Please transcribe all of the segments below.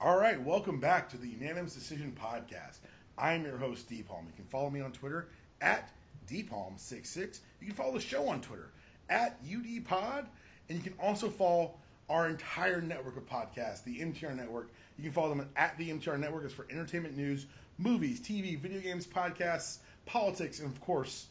All right, welcome back to the Unanimous Decision Podcast. I'm your host, UDPod. You can follow me on Twitter at UDPod66. You can follow the show on Twitter at UDPod, and you can also follow our entire network of podcasts, the MTR Network. You can follow them at the MTR Network. It's for entertainment news, movies, TV, video games, podcasts, politics, and of course,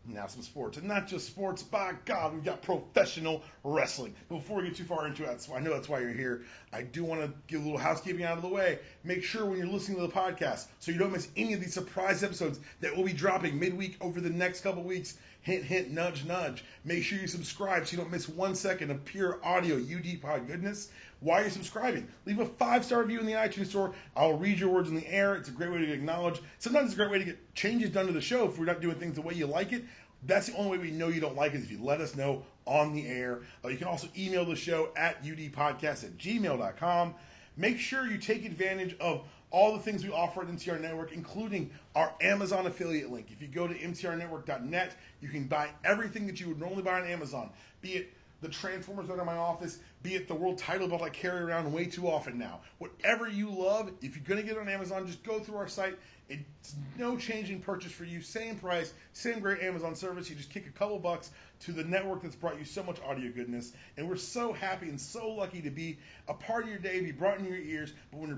now some sports. And not just sports, by God, we've got professional wrestling. But before we get too far into it, I know that's why you're here, I do want to give a little housekeeping out of the way. Make sure when you're listening to the podcast, so you don't miss any of these surprise episodes that will be dropping midweek over the next couple weeks. Hint, hint, nudge, nudge. Make sure you subscribe so you don't miss 1 second of pure audio UDPod goodness. While you're subscribing, leave a 5-star review in the iTunes store. I'll read your words in the air. It's a great way to acknowledge. Sometimes it's a great way to get changes done to the show if we're not doing things the way you like it. That's the only way we know you don't like it, is if you let us know on the air. You can also email the show at udpodcast@gmail.com. Make sure you take advantage of all the things we offer at MTR Network, including our Amazon affiliate link. If you go to mtrnetwork.net, you can buy everything that you would normally buy on Amazon, be it the Transformers that are in my office, be it the world title belt I carry around way too often now. Whatever you love, if you're going to get it on Amazon, just go through our site. It's no change in purchase for you. Same price, same great Amazon service. You just kick a couple bucks to the network that's brought you so much audio goodness. And we're so happy and so lucky to be a part of your day, be brought in your ears. But when you're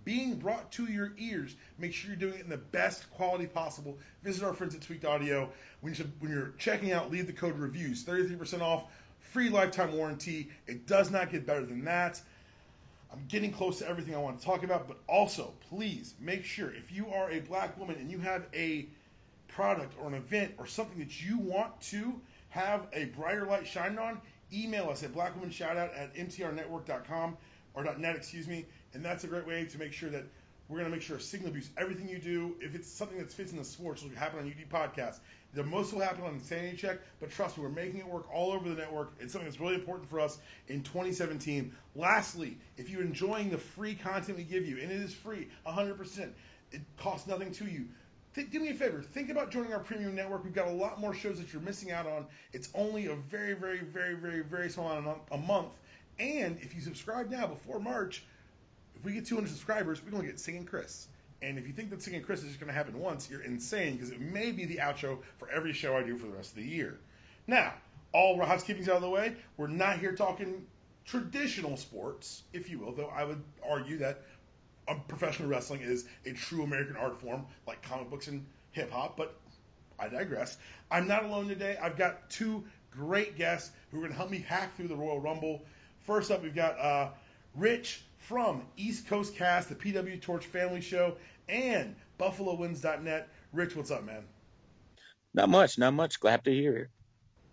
being brought to your ears, make sure you're doing it in the best quality possible. Visit our friends at Tweaked Audio. When you're checking out, leave the code REVIEWS, 33% off. Free lifetime warranty. It does not get better than that. I'm getting close to everything I want to talk about, but also, please make sure if you are a black woman and you have a product or an event or something that you want to have a brighter light shined on, email us at blackwomanshoutout@mtrnetwork.com or .net, excuse me, and that's a great way to make sure that we're going to make sure signal abuse everything you do. If it's something that fits in the sports, it'll happen on UD Podcast. The most will happen on Insanity Check, but trust me, we're making it work all over the network. It's something that's really important for us in 2017. Lastly, if you're enjoying the free content we give you, and it is free, 100%, it costs nothing to you. Do me a favor. Think about joining our premium network. We've got a lot more shows that you're missing out on. It's only a very, very, very, very, very small amount a month. And if you subscribe now before March, if we get 200 subscribers, we're going to get Singing Chris. And if you think that Singing Chris is just going to happen once, you're insane, because it may be the outro for every show I do for the rest of the year. Now, all housekeeping's out of the way. We're not here talking traditional sports, if you will, though I would argue that professional wrestling is a true American art form, like comic books and hip-hop, but I digress. I'm not alone today. I've got two great guests who are going to help me hack through the Royal Rumble. First up, we've got Rich from East Coast Cast, the PW Torch Family Show, and BuffaloWins.net. Rich, what's up, man? Not much. Glad to hear it.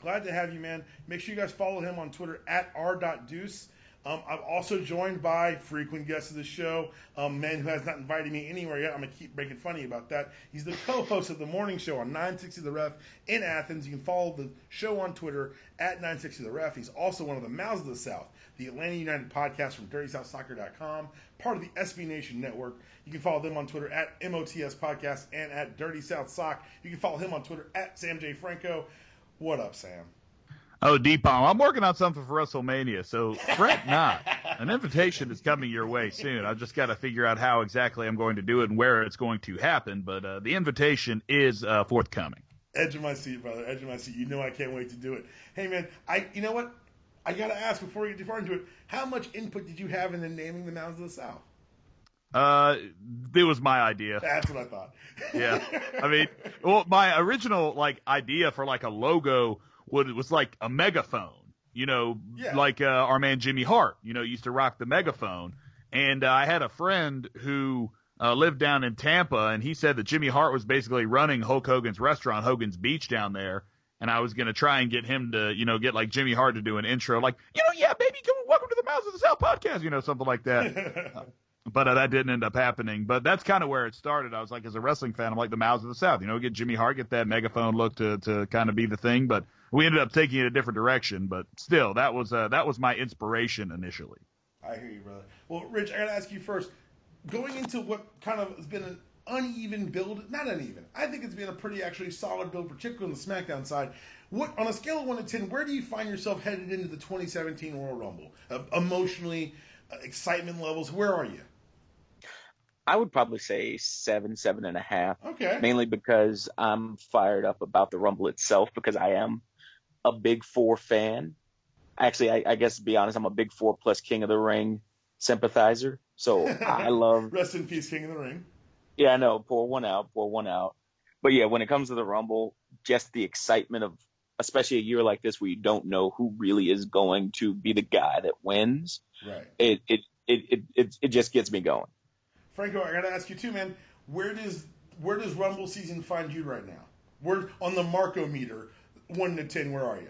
Glad to have you, man. Make sure you guys follow him on Twitter at r.deuce. I'm also joined by frequent guest of the show, a man who has not invited me anywhere yet. I'm going to keep making fun of you about that. He's the co-host of the morning show on 960 The Ref in Athens. You can follow the show on Twitter at 960 The Ref. He's also one of the Mouths of the South, the Atlanta United podcast from DirtySouthSoccer.com, part of the SB Nation Network. You can follow them on Twitter at MOTS Podcast and at Dirty South Sock. You can follow him on Twitter at Sam J. Franco. What up, Sam? Oh, UDPod, I'm working on something for WrestleMania, so fret not. An invitation is coming your way soon. I've just got to figure out how exactly I'm going to do it and where it's going to happen, but the invitation is forthcoming. Edge of my seat, brother. Edge of my seat. You know I can't wait to do it. Hey, man, you know what? I got to ask before we get too far into it, how much input did you have in the naming the Mounds of the South? It was my idea. That's what I thought. Yeah. I mean, well, my original, idea for, a logo was like a megaphone, like our man Jimmy Hart, used to rock the megaphone. And I had a friend who lived down in Tampa, and he said that Jimmy Hart was basically running Hulk Hogan's restaurant, Hogan's Beach, down there. And I was going to try and get him to, get like Jimmy Hart to do an intro, like, yeah, baby, welcome to the Mouths of the South podcast, something like that. But that didn't end up happening. But that's kind of where it started. I was like, as a wrestling fan, I'm like the Mouths of the South. Get Jimmy Hart, get that megaphone look to kind of be the thing. But we ended up taking it a different direction. But still, that was my inspiration initially. I hear you, brother. Well, Rich, I got to ask you first. Going into what kind of has been an uneven build, not uneven. I think it's been a pretty actually solid build, particularly on the SmackDown side. What, on a scale of 1 to 10, where do you find yourself headed into the 2017 Royal Rumble? Emotionally, excitement levels, where are you? I would probably say 7.5. Okay. Mainly because I'm fired up about the Rumble itself, because I am a Big Four fan. Actually, I guess to be honest, I'm a Big Four plus King of the Ring sympathizer. So I love. Rest in peace, King of the Ring. Yeah, I know. Pour one out. But yeah, when it comes to the Rumble, just the excitement of, especially a year like this where you don't know who really is going to be the guy that wins. Right. It just gets me going. Franco, I gotta ask you too, man. Where does Rumble season find you right now? We're on the Marco meter, 1 to 10. Where are you?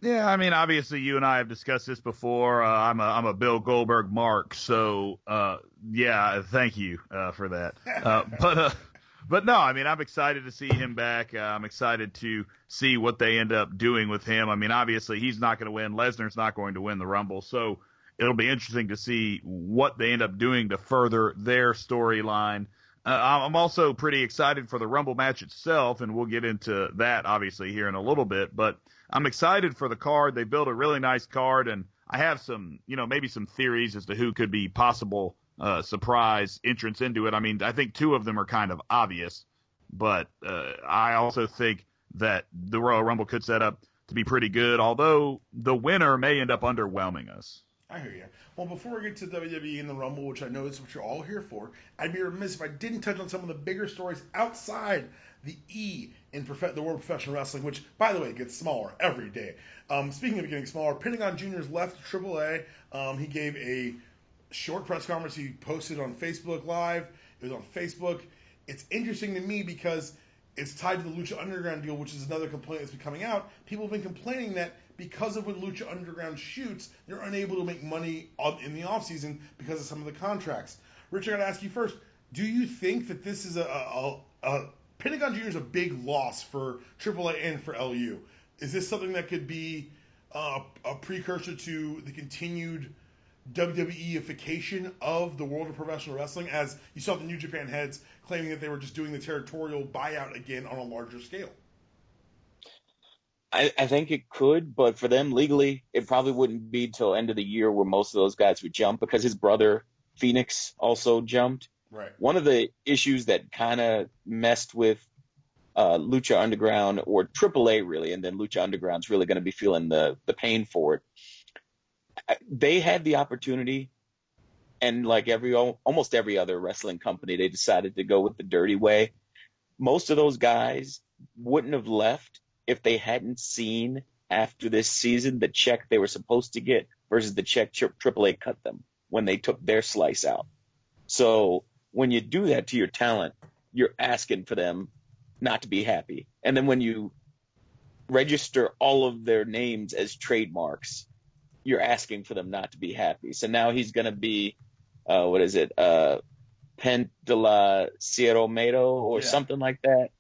Yeah, I mean, obviously, you and I have discussed this before. I'm a Bill Goldberg mark, so yeah, thank you for that. But no, I mean, I'm excited to see him back. I'm excited to see what they end up doing with him. I mean, obviously, he's not going to win. Lesnar's not going to win the Rumble, so it'll be interesting to see what they end up doing to further their storyline. I'm also pretty excited for the Rumble match itself, and we'll get into that, obviously, here in a little bit. But I'm excited for the card. They built a really nice card, and I have some, maybe some theories as to who could be possible surprise entrance into it. I mean, I think 2 of them are kind of obvious, but I also think that the Royal Rumble could set up to be pretty good, although the winner may end up underwhelming us. I hear you. Well, before we get to WWE and the Rumble, which I know is what you're all here for, I'd be remiss if I didn't touch on some of the bigger stories outside the E in the world of professional wrestling, which, by the way, gets smaller every day. Speaking of getting smaller, Pentagon Jr.'s left AAA. He gave a short press conference he posted on Facebook Live. It was on Facebook. It's interesting to me because it's tied to the Lucha Underground deal, which is another complaint that's been coming out. People have been complaining that because of when Lucha Underground shoots, they're unable to make money in the offseason because of some of the contracts. Rich, I got to ask you first, do you think that this is a Pentagon Jr. is a big loss for AAA and for LU? Is this something that could be a precursor to the continued WWE-ification of the world of professional wrestling, as you saw the New Japan heads claiming that they were just doing the territorial buyout again on a larger scale? I think it could, but for them legally, it probably wouldn't be till end of the year where most of those guys would jump, because his brother Phoenix also jumped. Right. One of the issues that kind of messed with Lucha Underground, or AAA really, and then Lucha Underground's really going to be feeling the pain for it. They had the opportunity, and like almost every other wrestling company, they decided to go with the dirty way. Most of those guys wouldn't have left if they hadn't seen after this season the check they were supposed to get versus the check AAA cut them when they took their slice out. So when you do that to your talent, you're asking for them not to be happy. And then when you register all of their names as trademarks, you're asking for them not to be happy. So now he's going to be, Pen de la Sierra Medo or something like that.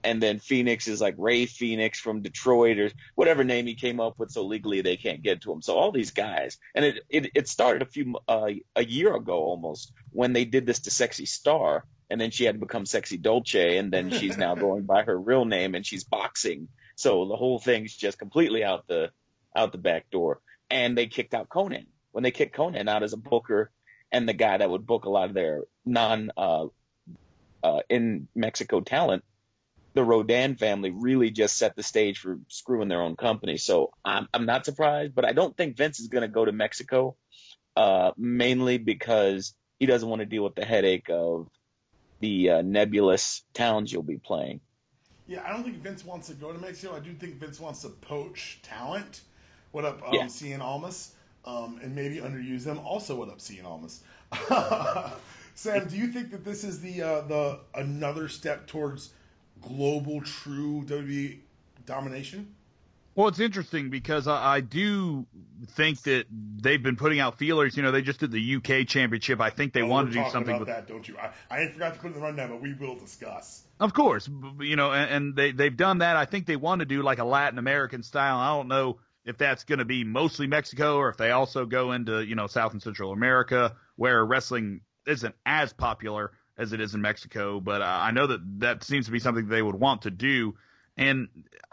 And then Phoenix is like Ray Phoenix from Detroit or whatever name he came up with, so legally they can't get to him. So all these guys, and it started a year ago almost, when they did this to Sexy Star, and then she had to become Sexy Dolce, and then she's now going by her real name and she's boxing. So the whole thing's just completely out the back door. And they kicked out Conan. When they kicked Conan out as a booker and the guy that would book a lot of their in Mexico talent, the Rodan family really just set the stage for screwing their own company. So I'm not surprised, but I don't think Vince is going to go to Mexico, mainly because he doesn't want to deal with the headache of the nebulous towns you'll be playing. Yeah, I don't think Vince wants to go to Mexico. I do think Vince wants to poach talent. What up, Cian Almas? And maybe underuse them. Also, what up, Cian Almas? Sam, do you think that this is the another step towards global true WWE domination? Well, it's interesting because I do think that they've been putting out feelers. They just did the UK Championship. I think they want to do something about that, don't you? I forgot to put it in the rundown, but we will discuss. Of course, and they've done that. I think they want to do like a Latin American style. I don't know if that's going to be mostly Mexico or if they also go into South and Central America, where wrestling isn't as popular as it is in Mexico. But I know that seems to be something they would want to do. And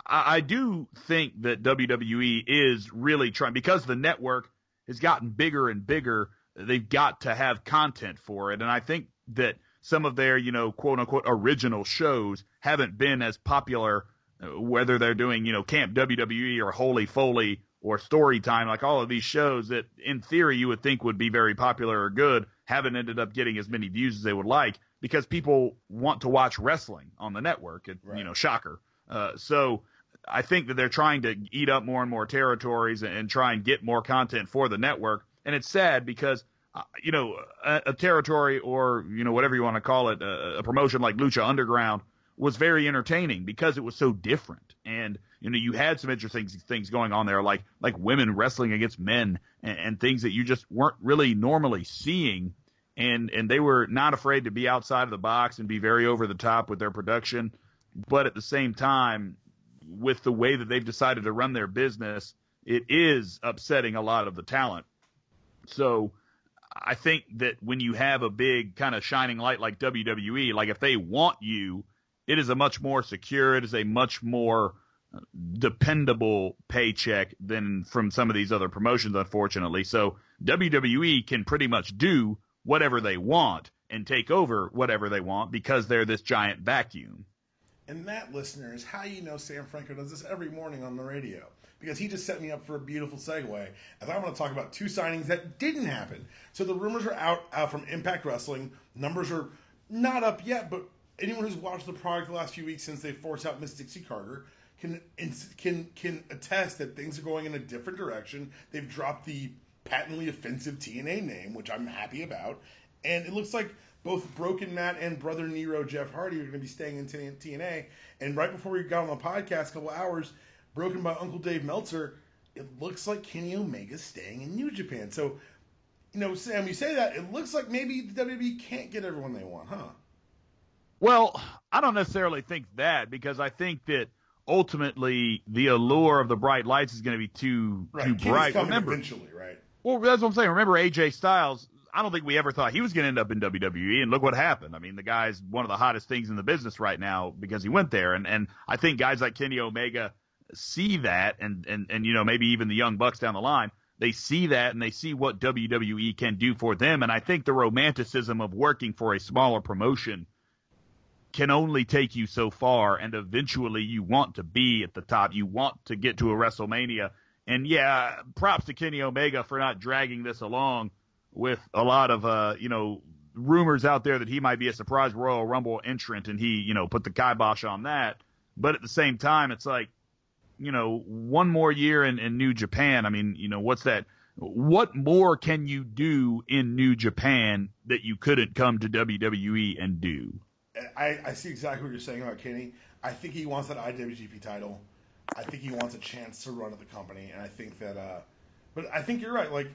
I do think that WWE is really trying, because the network has gotten bigger and bigger, they've got to have content for it. And I think that some of their, quote unquote original shows haven't been as popular, whether they're doing, Camp WWE or Holy Foley or Storytime, like all of these shows that in theory you would think would be very popular or good, haven't ended up getting as many views as they would like because people want to watch wrestling on the network. Right. Shocker. So I think that they're trying to eat up more and more territories and try and get more content for the network. And it's sad because, a territory or, whatever you want to call it, a promotion like Lucha Underground was very entertaining because it was so different. And, you had some interesting things going on there, like women wrestling against men and things that you just weren't really normally seeing. And they were not afraid to be outside of the box and be very over the top with their production. But at the same time, with the way that they've decided to run their business, it is upsetting a lot of the talent. So I think that when you have a big kind of shining light like WWE, like if they want you, it is a much more secure, it is a much more dependable paycheck than from some of these other promotions, unfortunately. So WWE can pretty much do whatever they want and take over whatever they want because they're this giant vacuum. And that, listener, is how you know Sam Franco does this every morning on the radio. Because he just set me up for a beautiful segue, as I want to talk about two signings that didn't happen. So the rumors are out from Impact Wrestling. Numbers are not up yet, but anyone who's watched the product the last few weeks since they forced out Miss Dixie Carter can attest that things are going in a different direction. They've dropped the patently offensive TNA name, which I'm happy about. And it looks like both Broken Matt and Brother Nero Jeff Hardy are going to be staying in TNA. And right before we got on the podcast, a couple hours, broken by Uncle Dave Meltzer, it looks like Kenny Omega's staying in New Japan. So, Sam, you say that, it looks like maybe the WWE can't get everyone they want, huh? Well, I don't necessarily think that, because I think that ultimately the allure of the bright lights is going to be too bright. Coming eventually, right? Well, that's what I'm saying. Remember AJ Styles? I don't think we ever thought he was going to end up in WWE, and look what happened. I mean, the guy's one of the hottest things in the business right now because he went there. And I think guys like Kenny Omega see that, and maybe even the Young Bucks down the line, they see that and they see what WWE can do for them. And I think the romanticism of working for a smaller promotion can only take you so far, and eventually you want to be at the top. You want to get to a WrestleMania. And yeah, props to Kenny Omega for not dragging this along with a lot of, rumors out there that he might be a surprise Royal Rumble entrant, and he, put the kibosh on that. But at the same time, it's like, one more year in New Japan. I mean, what's that? What more can you do in New Japan that you couldn't come to WWE and do? I see exactly what you're saying about Kenny. I think he wants that IWGP title. I think he wants a chance to run at the company, and I think that, but I think you're right. Like,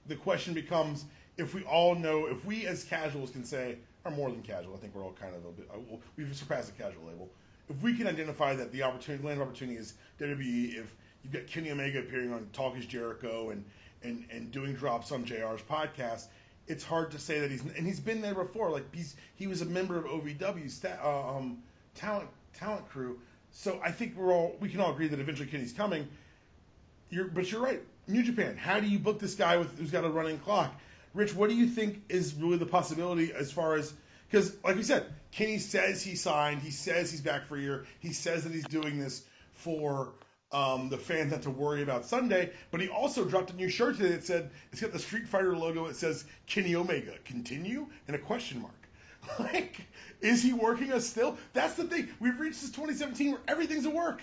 the question becomes, if we as casuals can say, or more than casual, I think we're all kind of a bit, we've surpassed the casual label. If we can identify that the land of opportunity is WWE, if you've got Kenny Omega appearing on Talk is Jericho and doing drops on JR's podcast, it's hard to say that he's been there before. Like, he was a member of OVW's talent crew. So I think we can all agree that eventually Kenny's coming. But you're right. New Japan, how do you book this guy who's got a running clock? Rich, what do you think is really the possibility as far as, because like we said, Kenny says he signed, he says he's back for a year, he says that he's doing this for the fans not to worry about Sunday, but he also dropped a new shirt today that said, it's got the Street Fighter logo, it says Kenny Omega, continue, and a question mark. Like, is he working us still? That's the thing. We've reached this 2017 where everything's a work.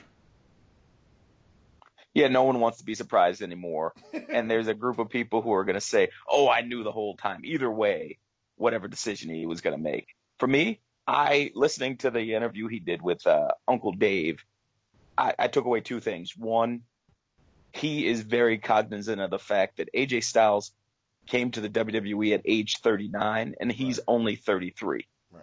Yeah, no one wants to be surprised anymore. And there's a group of people who are going to say, oh, I knew the whole time. Either way, whatever decision he was going to make. For me, listening to the interview he did with Uncle Dave, I took away two things. One, he is very cognizant of the fact that AJ Styles came to the WWE at age 39, and he's only 33. Right.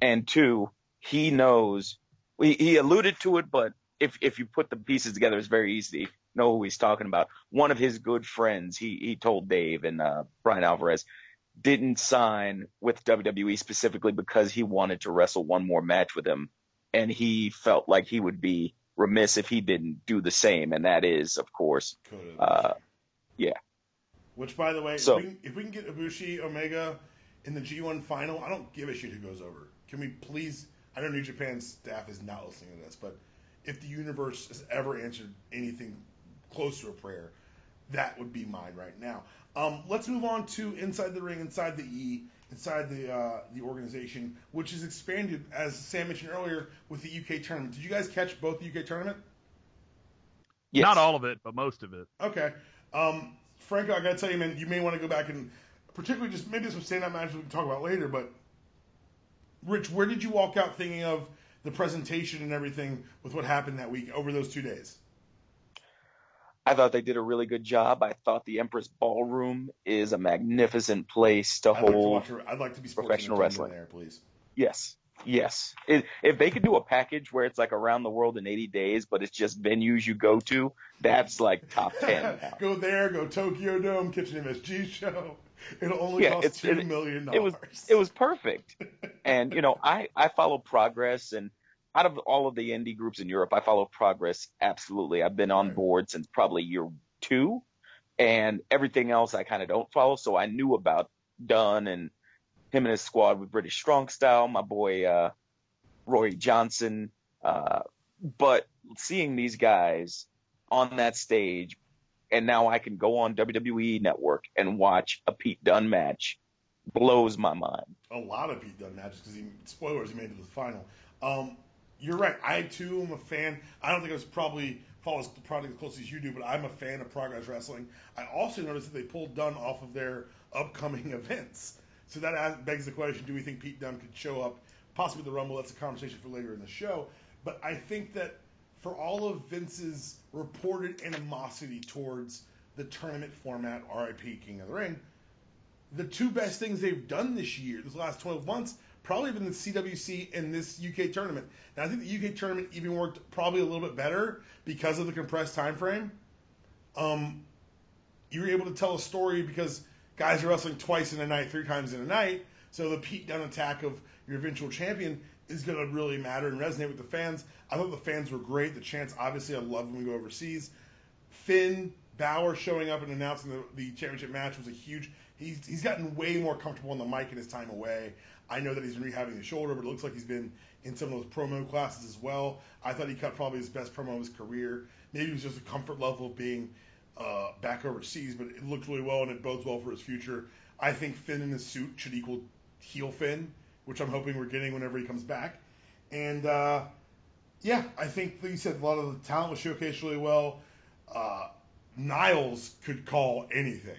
And two, he knows, he alluded to it, but if you put the pieces together, it's very easy to know who he's talking about. One of his good friends, he told Dave and Brian Alvarez, didn't sign with WWE specifically because he wanted to wrestle one more match with him. And he felt like he would be remiss if he didn't do the same. And that is, of course, yeah. Which, by the way, so, if we can get Ibushi, Omega, in the G1 final, I don't give a shit who goes over. Can we please? I know New Japan's staff is not listening to this, but if the universe has ever answered anything close to a prayer, that would be mine right now. Let's move on to Inside the Ring, Inside the E, inside the organization, which is expanded, as Sam mentioned earlier, with the UK tournament. Did you guys catch both the UK tournament? Yes. Not all of it, but most of it. Okay. Franco, I got to tell you, man, you may want to go back and particularly just maybe some stand-up matches we can talk about later, but Rich, where did you walk out thinking of the presentation and everything with what happened that week over those 2 days? I thought they did a really good job. I thought the Empress Ballroom is a magnificent place to hold I'd like to be professional wrestling there, please. Yes. If they could do a package where it's like around the world in 80 days, but it's just venues you go to, that's like top 10. Go there, go Tokyo Dome, Kitchen MSG show. It'll only cost $2 million. It was perfect. And, I follow Progress, and out of all of the indie groups in Europe, I follow Progress absolutely. I've been on board since probably year 2, and everything else I kind of don't follow. So I knew about Dunn and him and his squad with British Strong Style, my boy Roy Johnson. But seeing these guys on that stage, and now I can go on WWE Network and watch a Pete Dunne match, blows my mind. A lot of Pete Dunne matches because spoilers, he made it to the final. You're right. I too am a fan. I don't think I was probably follows the product as close as you do, but I'm a fan of Progress Wrestling. I also noticed that they pulled Dunne off of their upcoming events. So that begs the question, do we think Pete Dunne could show up possibly the Rumble? That's a conversation for later in the show. But I think that for all of Vince's reported animosity towards the tournament format, RIP King of the Ring, the two best things they've done this year, this last 12 months, probably been the CWC and this UK tournament. Now, I think the UK tournament even worked probably a little bit better because of the compressed time frame. You were able to tell a story because guys are wrestling twice in a night, 3 times in a night, so the Pete Dunne attack of your eventual champion is going to really matter and resonate with the fans. I thought the fans were great. The chants, obviously, I love when we go overseas. Finn Balor showing up and announcing the championship match was a huge... He's gotten way more comfortable on the mic in his time away. I know that he's been rehabbing his shoulder, but it looks like he's been in some of those promo classes as well. I thought he cut probably his best promo of his career. Maybe it was just a comfort level of being back overseas, but it looked really well and it bodes well for his future. I think Finn in his suit should equal heel Finn, which I'm hoping we're getting whenever he comes back. And, I think, like you said, a lot of the talent was showcased really well. Niles could call anything.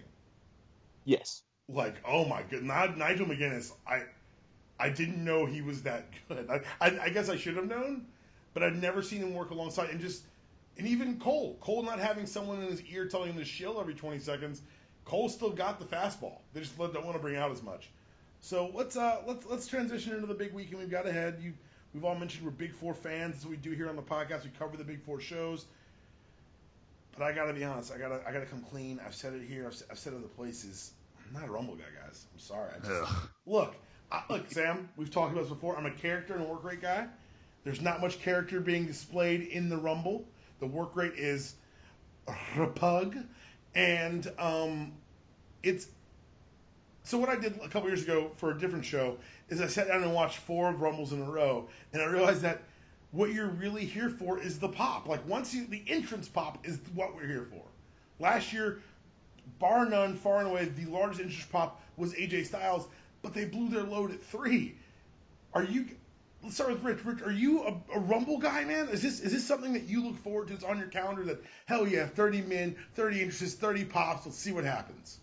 Yes. Like, oh my goodness, Nigel McGuinness, I didn't know he was that good. I guess I should have known, but I've never seen him work alongside. And even Cole not having someone in his ear telling him to shill every 20 seconds, Cole still got the fastball. They just don't want to bring out as much. So let's transition into the big weekend we've got ahead. We've all mentioned we're Big Four fans. That's what we do here on the podcast. We cover the Big Four shows. But I gotta be honest. I gotta come clean. I've said it here. I've said it other places. I'm not a Rumble guy, guys. I'm sorry. Look, Sam. We've talked about this before. I'm a character and a work rate guy. There's not much character being displayed in the Rumble. The work rate is repug, and it's. So what I did a couple years ago for a different show is I sat down and watched 4 Rumbles in a row, and I realized that what you're really here for is the pop. Like the entrance pop is what we're here for. Last year, bar none, far and away, the largest entrance pop was AJ Styles, but they blew their load at 3. Let's start with Rich. Rich, are you a Rumble guy, man? Is this something that you look forward to? It's on your calendar that, hell yeah, 30 men, 30 entrances, 30 pops, let's see what happens.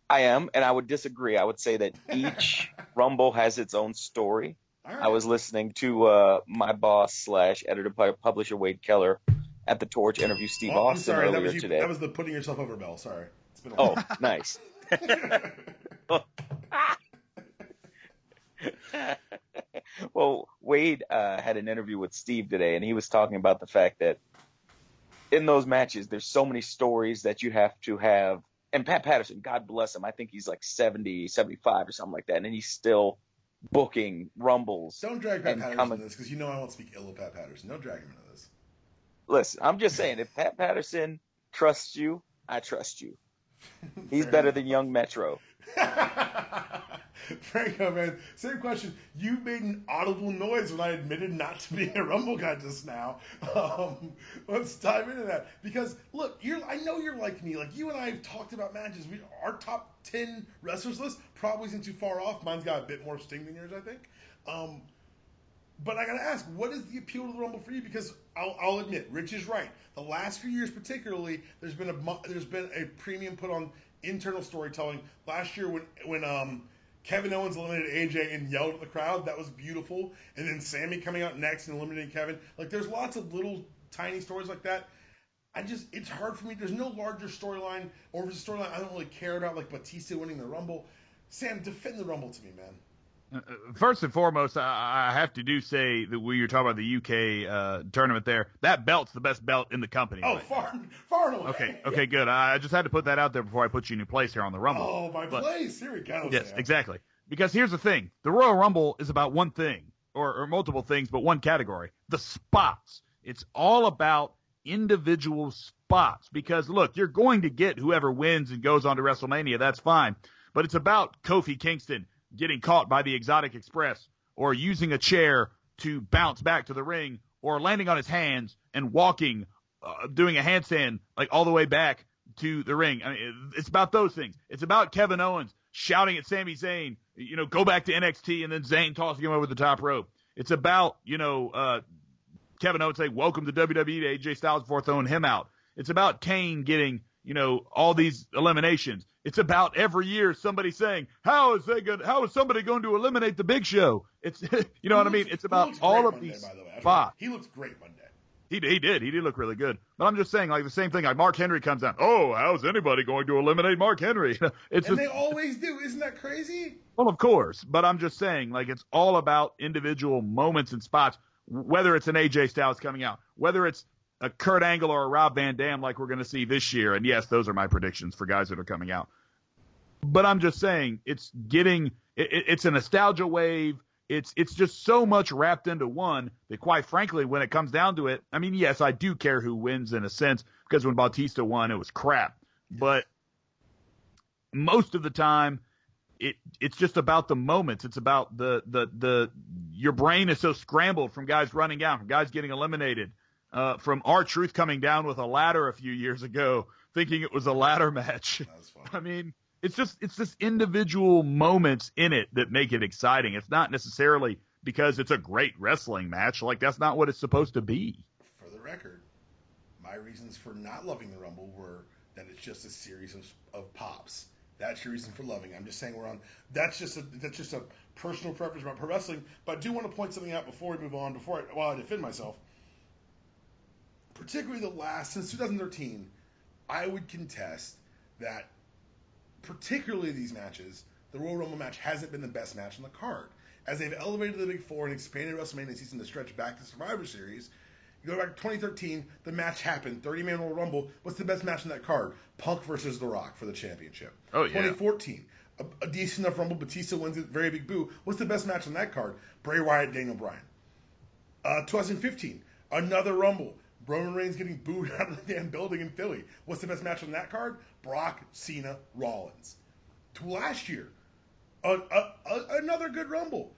I am, and I would disagree. I would say that each Rumble has its own story. Right. I was listening to my boss / editor publisher Wade Keller at the Torch interview Steve Austin earlier today. That was the putting yourself over bell. Sorry. It's been a while. Oh, nice. Well, Wade had an interview with Steve today, and he was talking about the fact that in those matches, there's so many stories that you have to have. And Pat Patterson, God bless him, I think he's like 70, 75 or something like that, and he's still booking Rumbles. Don't drag Pat Patterson into this, because you know I won't speak ill of Pat Patterson. Don't drag him into this. Listen, I'm just saying, if Pat Patterson trusts you, I trust you. He's better than young Metro. Franco, man, same question. You made an audible noise when I admitted not to being a Rumble guy just now. Let's dive into that. Because, look, I know you're like me. Like, you and I have talked about matches. Our top 10 wrestlers list probably isn't too far off. Mine's got a bit more sting than yours, I think. But I got to ask, what is the appeal to the Rumble for you? Because I'll admit, Rich is right. The last few years particularly, there's been a premium put on internal storytelling. Last year when Kevin Owens eliminated AJ and yelled at the crowd, that was beautiful. And then Sammy coming out next and eliminating Kevin. Like, there's lots of little tiny stories like that. It's hard for me. There's no larger storyline, or if it's a storyline I don't really care about, like Batista winning the Rumble. Sam, defend the Rumble to me, man. First and foremost, I have to say that when you're talking about the UK tournament there, that belt's the best belt in the company. Oh, right, far and away. Okay, good. I just had to put that out there before I put you in your place here on the Rumble. Oh, my place. Here we go. Yes, Sam. exactly. Because here's the thing. The Royal Rumble is about one thing, or multiple things, but one category. The spots. It's all about individual spots. Because, look, you're going to get whoever wins and goes on to WrestleMania. That's fine. But it's about Kofi Kingston getting caught by the Exotic Express, or using a chair to bounce back to the ring, or landing on his hands and walking, doing a handstand like all the way back to the ring. I mean, it's about those things. It's about Kevin Owens shouting at Sami Zayn, go back to NXT, and then Zayn tossing him over the top rope. It's about, Kevin Owens saying, welcome to WWE to AJ Styles before throwing him out. It's about Kane getting, all these eliminations. It's about every year somebody saying, how is somebody going to eliminate the Big Show? It's, what I mean? It's about all of these spots. He looks great Monday. He did look really good. But I'm just saying, like, the same thing, like Mark Henry comes out. Oh, how's anybody going to eliminate Mark Henry? They always do. Isn't that crazy? Well, of course. But I'm just saying, like, it's all about individual moments and spots, whether it's an AJ Styles coming out, whether it's a Kurt Angle or a Rob Van Dam like we're going to see this year. And yes, those are my predictions for guys that are coming out. But I'm just saying, it's a nostalgia wave. It's just so much wrapped into one that, quite frankly, when it comes down to it, I mean, yes, I do care who wins in a sense, because when Bautista won, it was crap. But most of the time, it's just about the moments. It's about your brain is so scrambled from guys running down, from guys getting eliminated, from R-Truth coming down with a ladder a few years ago, thinking it was a ladder match. That was fun. I mean, it's just individual moments in it that make it exciting. It's not necessarily because it's a great wrestling match. Like, that's not what it's supposed to be. For the record, my reasons for not loving the Rumble were that it's just a series of pops. That's your reason for loving it. I'm just saying that's just a personal preference about pro wrestling. But I do want to point something out before we move on, while I defend myself. Particularly since 2013, I would contest that, particularly these matches, the Royal Rumble match hasn't been the best match on the card. As they've elevated the Big Four and expanded WrestleMania season to stretch back to Survivor Series, you go back to 2013, the match happened, 30-man Royal Rumble. What's the best match on that card? Punk versus The Rock for the championship. Oh, yeah. 2014, a decent enough Rumble, Batista wins it, very big boo. What's the best match on that card? Bray Wyatt, Daniel Bryan. 2015, another Rumble. Roman Reigns getting booed out of the damn building in Philly. What's the best match on that card? Brock, Cena, Rollins. To last year, another good Rumble.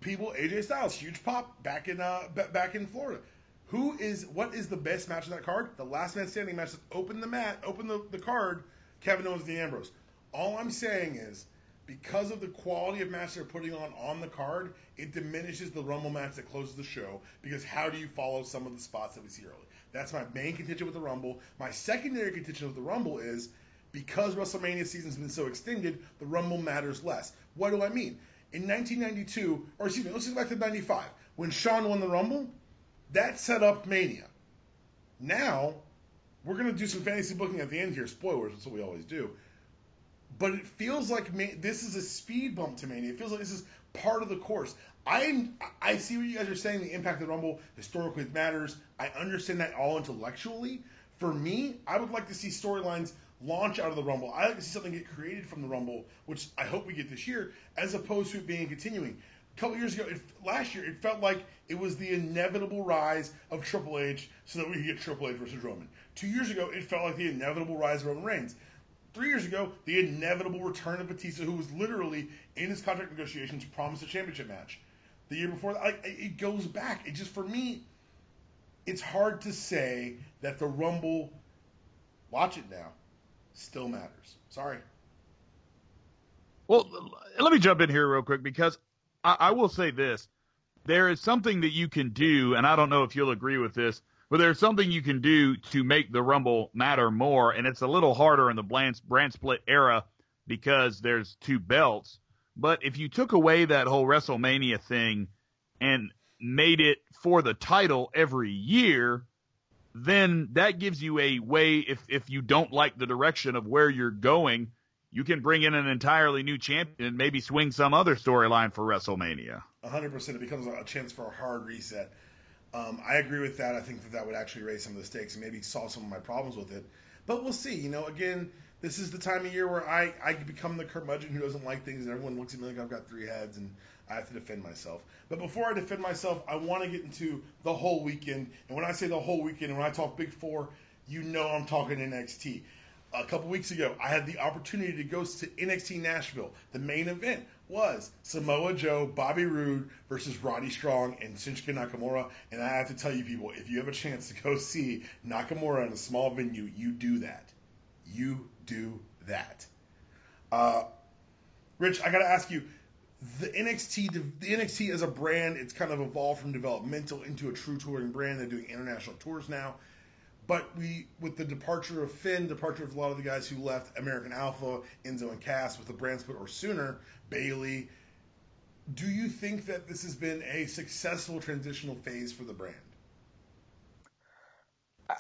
AJ Styles, huge pop back in Florida. What is the best match on that card? The last man standing match that opened the card, Kevin Owens and Dean Ambrose. All I'm saying is, because of the quality of match they're putting on the card, it diminishes the Rumble match that closes the show, because how do you follow some of the spots that we see early? That's my main contention with the Rumble. My secondary contention with the Rumble is, because WrestleMania season's been so extended, the Rumble matters less. What do I mean? In 1992, or excuse me, let's go back to 95, when Shawn won the Rumble, that set up Mania. Now, we're going to do some fantasy booking at the end here. Spoilers, that's what we always do. But it feels like this is a speed bump to Mania. It feels like this is part of the course. I see what you guys are saying, the impact of the Rumble, historically it matters. I understand that all intellectually. For me, I would like to see storylines launch out of the Rumble. I like to see something get created from the Rumble, which I hope we get this year, as opposed to it being continuing. A couple years ago, last year, it felt like it was the inevitable rise of Triple H so that we could get Triple H versus Roman. 2 years ago, it felt like the inevitable rise of Roman Reigns. 3 years ago, the inevitable return of Batista, who was literally in his contract negotiations promised a championship match. The year before, it goes back. It just, for me, it's hard to say that the Rumble, watch it now, still matters. Sorry. Well, let me jump in here real quick because I will say this. There is something that you can do, and I don't know if you'll agree with this, but there's something you can do to make the Rumble matter more, and it's a little harder in the brand split era because there's 2 belts. But if you took away that whole WrestleMania thing and made it for the title every year, then that gives you a way, if you don't like the direction of where you're going, you can bring in an entirely new champion and maybe swing some other storyline for WrestleMania. 100%. It becomes a chance for a hard reset. I agree with that. I think that would actually raise some of the stakes and maybe solve some of my problems with it. But we'll see. Again, this is the time of year where I become the curmudgeon who doesn't like things, and everyone looks at me like I've got 3 heads, and I have to defend myself. But before I defend myself, I want to get into the whole weekend. And when I say the whole weekend, and when I talk Big Four, I'm talking NXT. A couple weeks ago, I had the opportunity to go to NXT Nashville. The main event was Samoa Joe, Bobby Roode versus Roddy Strong and Shinsuke Nakamura. And I have to tell you people, if you have a chance to go see Nakamura in a small venue, you do that. You do that. Rich, I got to ask you, the NXT as a brand, it's kind of evolved from developmental into a true touring brand. They're doing international tours now. But with the departure of Finn, departure of a lot of the guys who left American Alpha, Enzo and Cass with the brand split or sooner, Bayley, do you think that this has been a successful transitional phase for the brand?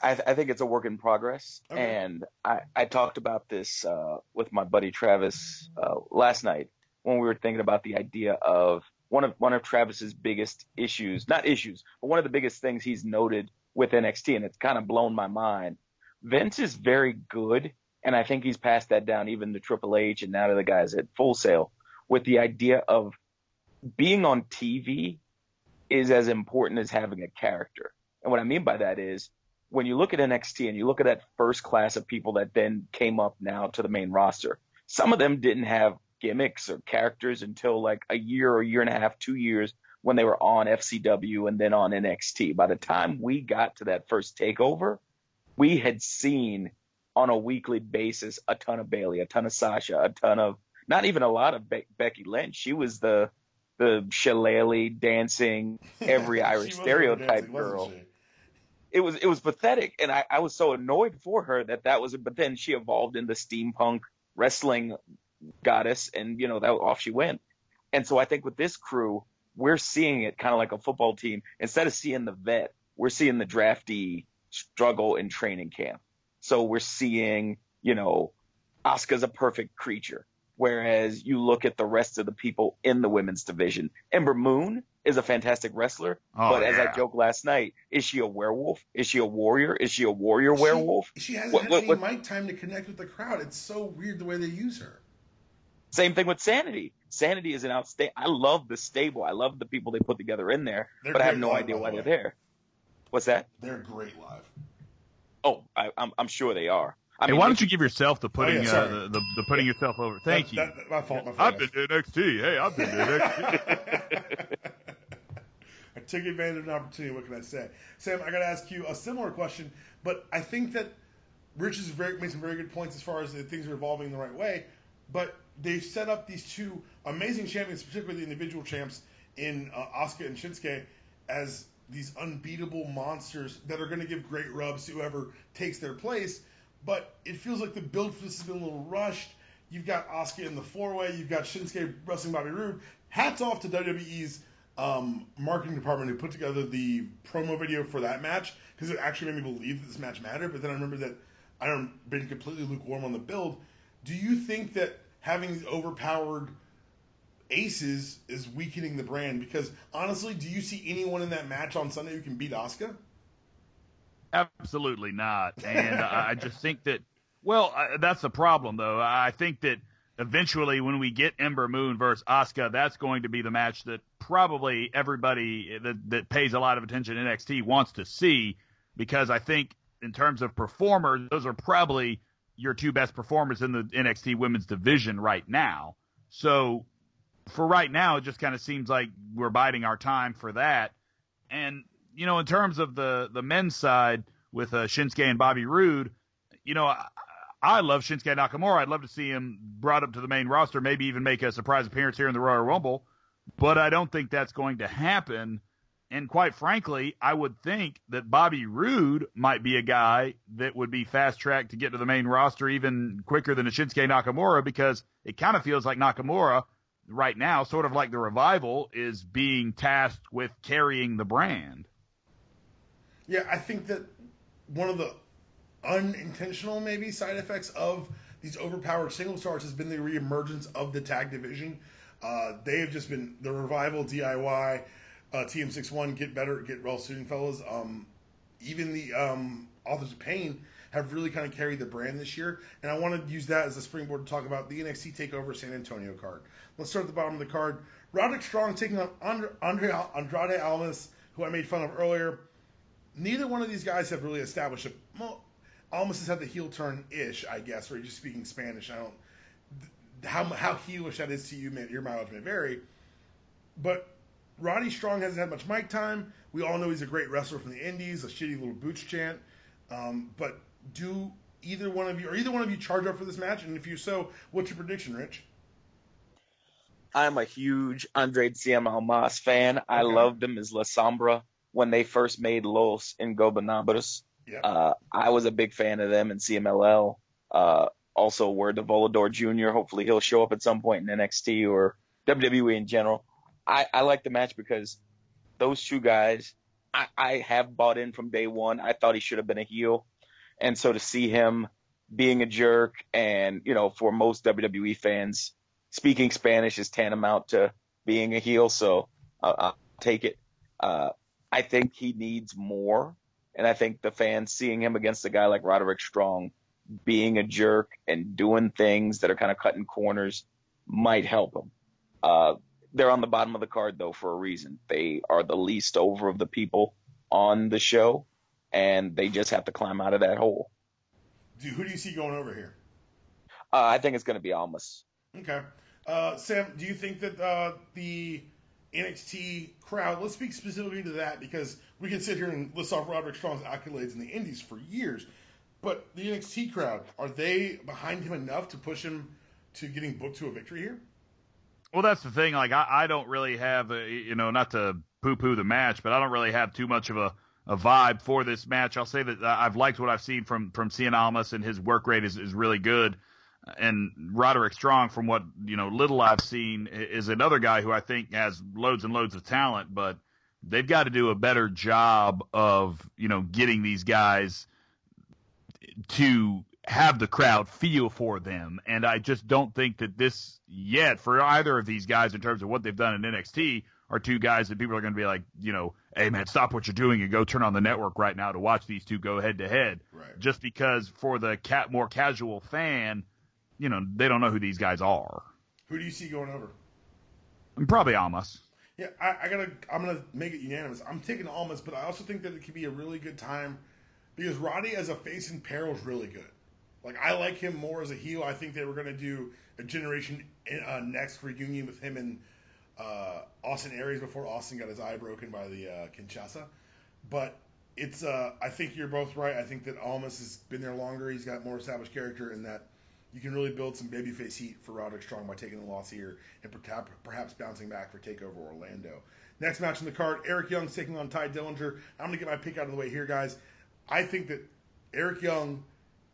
I think it's a work in progress. Okay. And I talked about this with my buddy Travis last night when we were thinking about the idea of one of Travis's biggest issues, not issues, but one of the biggest things he's noted with NXT, and it's kind of blown my mind. Vince is very good, and I think he's passed that down even to Triple H and now to the guys at Full Sail, with the idea of being on TV is as important as having a character. And what I mean by that is when you look at NXT and you look at that first class of people that then came up now to the main roster, some of them didn't have gimmicks or characters until like a year or year and a half, 2 years when they were on FCW and then on NXT. By the time we got to that first takeover, we had seen on a weekly basis a ton of Bayley, a ton of Sasha, a ton of not even a lot of Becky Lynch. She was the shillelagh dancing every Irish stereotype girl. It was pathetic, and I was so annoyed for her that was. But then she evolved into steampunk wrestling goddess, and that off she went. And so I think with this crew, we're seeing it kind of like a football team. Instead of seeing the vet, we're seeing the draftee struggle in training camp. So we're seeing, Asuka's a perfect creature. Whereas you look at the rest of the people in the women's division. Ember Moon is a fantastic wrestler. As I joked last night, is she a werewolf? Is she a warrior? Is she a warrior werewolf? She hasn't had any mic time to connect with the crowd. It's so weird the way they use her. Same thing with Sanity. Sanity is an outstanding. I love the stable. I love the people they put together in there, but I have no idea why they're there. What's that? They're great live. Oh, I'm sure they are. Hey, why don't you give yourself the putting the putting yourself over? Thank you. My fault. I've been to NXT. Hey, I've been to NXT. I took advantage of an opportunity. What can I say? Sam, I got to ask you a similar question, but I think that Rich has made some very good points as far as things are evolving the right way, but they've set up these 2 amazing champions, particularly the individual champs in Asuka and Shinsuke, as these unbeatable monsters that are going to give great rubs to whoever takes their place. But it feels like the build for this has been a little rushed. You've got Asuka in the 4-way. You've got Shinsuke wrestling Bobby Roode. Hats off to WWE's marketing department who put together the promo video for that match, because it actually made me believe that this match mattered. But then I remember that I've been completely lukewarm on the build. Do you think that having these overpowered aces is weakening the brand? Because honestly, do you see anyone in that match on Sunday who can beat Asuka? Absolutely not. And I just think that, that's the problem, though. I think that eventually when we get Ember Moon versus Asuka, that's going to be the match that probably everybody that pays a lot of attention to NXT wants to see, because I think in terms of performers, those are probably your two best performers in the NXT women's division right now. So for right now, it just kind of seems like we're biding our time for that. And, you know, in terms of the men's side with Shinsuke and Bobby Roode, you know, I love Shinsuke Nakamura. I'd love to see him brought up to the main roster, maybe even make a surprise appearance here in the Royal Rumble. But I don't think that's going to happen. And quite frankly, I would think that Bobby Roode might be a guy that would be fast-tracked to get to the main roster even quicker than a Shinsuke Nakamura, because it kind of feels like Nakamura right now, sort of like the Revival, is being tasked with carrying the brand. Yeah, I think that one of the unintentional maybe side effects of these overpowered single stars has been the reemergence of the tag division. They have just been the Revival, DIY, TM61, get better, get well soon, fellas. Even the Authors of Pain have really kind of carried the brand this year, and I want to use that as a springboard to talk about the NXT Takeover San Antonio card. Let's start at the bottom of the card. Roderick Strong taking on Andrade Almas, who I made fun of earlier. Neither one of these guys have really established a... Well, Almas has had the heel turn-ish, I guess, or just speaking Spanish. I don't... How heelish that is to you, your mileage may vary. But Roddy Strong hasn't had much mic time. We all know he's a great wrestler from the Indies, a shitty little boots chant. But do either one of you charge up for this match? And if you so, what's your prediction, Rich? I'm a huge Andrade Cien Almas fan. I loved him as La Sombra when they first made Los Ingobernables. Yep. I was a big fan of them in CMLL. Also, word to Volador Jr. Hopefully he'll show up at some point in NXT or WWE in general. I like the match because those two guys, I have bought in from day one. I thought he should have been a heel. And so to see him being a jerk and, you know, for most WWE fans, speaking Spanish is tantamount to being a heel. So I'll take it. I think he needs more. And I think the fans seeing him against a guy like Roderick Strong being a jerk and doing things that are kind of cutting corners might help him. They're on the bottom of the card, though, for a reason. They are the least over of the people on the show, and they just have to climb out of that hole. Who do you see going over here? I think it's going to be Almas. Okay. Sam, do you think that the NXT crowd, let's speak specifically to that, because we can sit here and list off Roderick Strong's accolades in the Indies for years, but the NXT crowd, are they behind him enough to push him to getting booked to a victory here? Well, that's the thing. Like, I don't really have, not to poo-poo the match, but I don't really have too much of a vibe for this match. I'll say that I've liked what I've seen from Cien Almas, and his work rate is really good. And Roderick Strong, from what, little I've seen, is another guy who I think has loads and loads of talent, but they've got to do a better job of, getting these guys to have the crowd feel for them. And I just don't think that this yet, for either of these guys, in terms of what they've done in NXT, are two guys that people are going to be like, hey, man, stop what you're doing and go turn on the network right now to watch these two go head-to-head. Right. Just because for the more casual fan, they don't know who these guys are. Who do you see going over? Probably Almas. Yeah, I'm gonna make it unanimous. I'm taking Almas, but I also think that it could be a really good time because Roddy as a face in peril is really good. Like, I like him more as a heel. I think they were gonna do a Generation Next reunion with him and Austin Aries before Austin got his eye broken by the Kinshasa. But it's I think you're both right. I think that Almas has been there longer. He's got more established character, and that you can really build some babyface heat for Roderick Strong by taking the loss here and perhaps bouncing back for TakeOver Orlando. Next match on the card, Eric Young's taking on Ty Dillinger. I'm going to get my pick out of the way here, guys. I think that Eric Young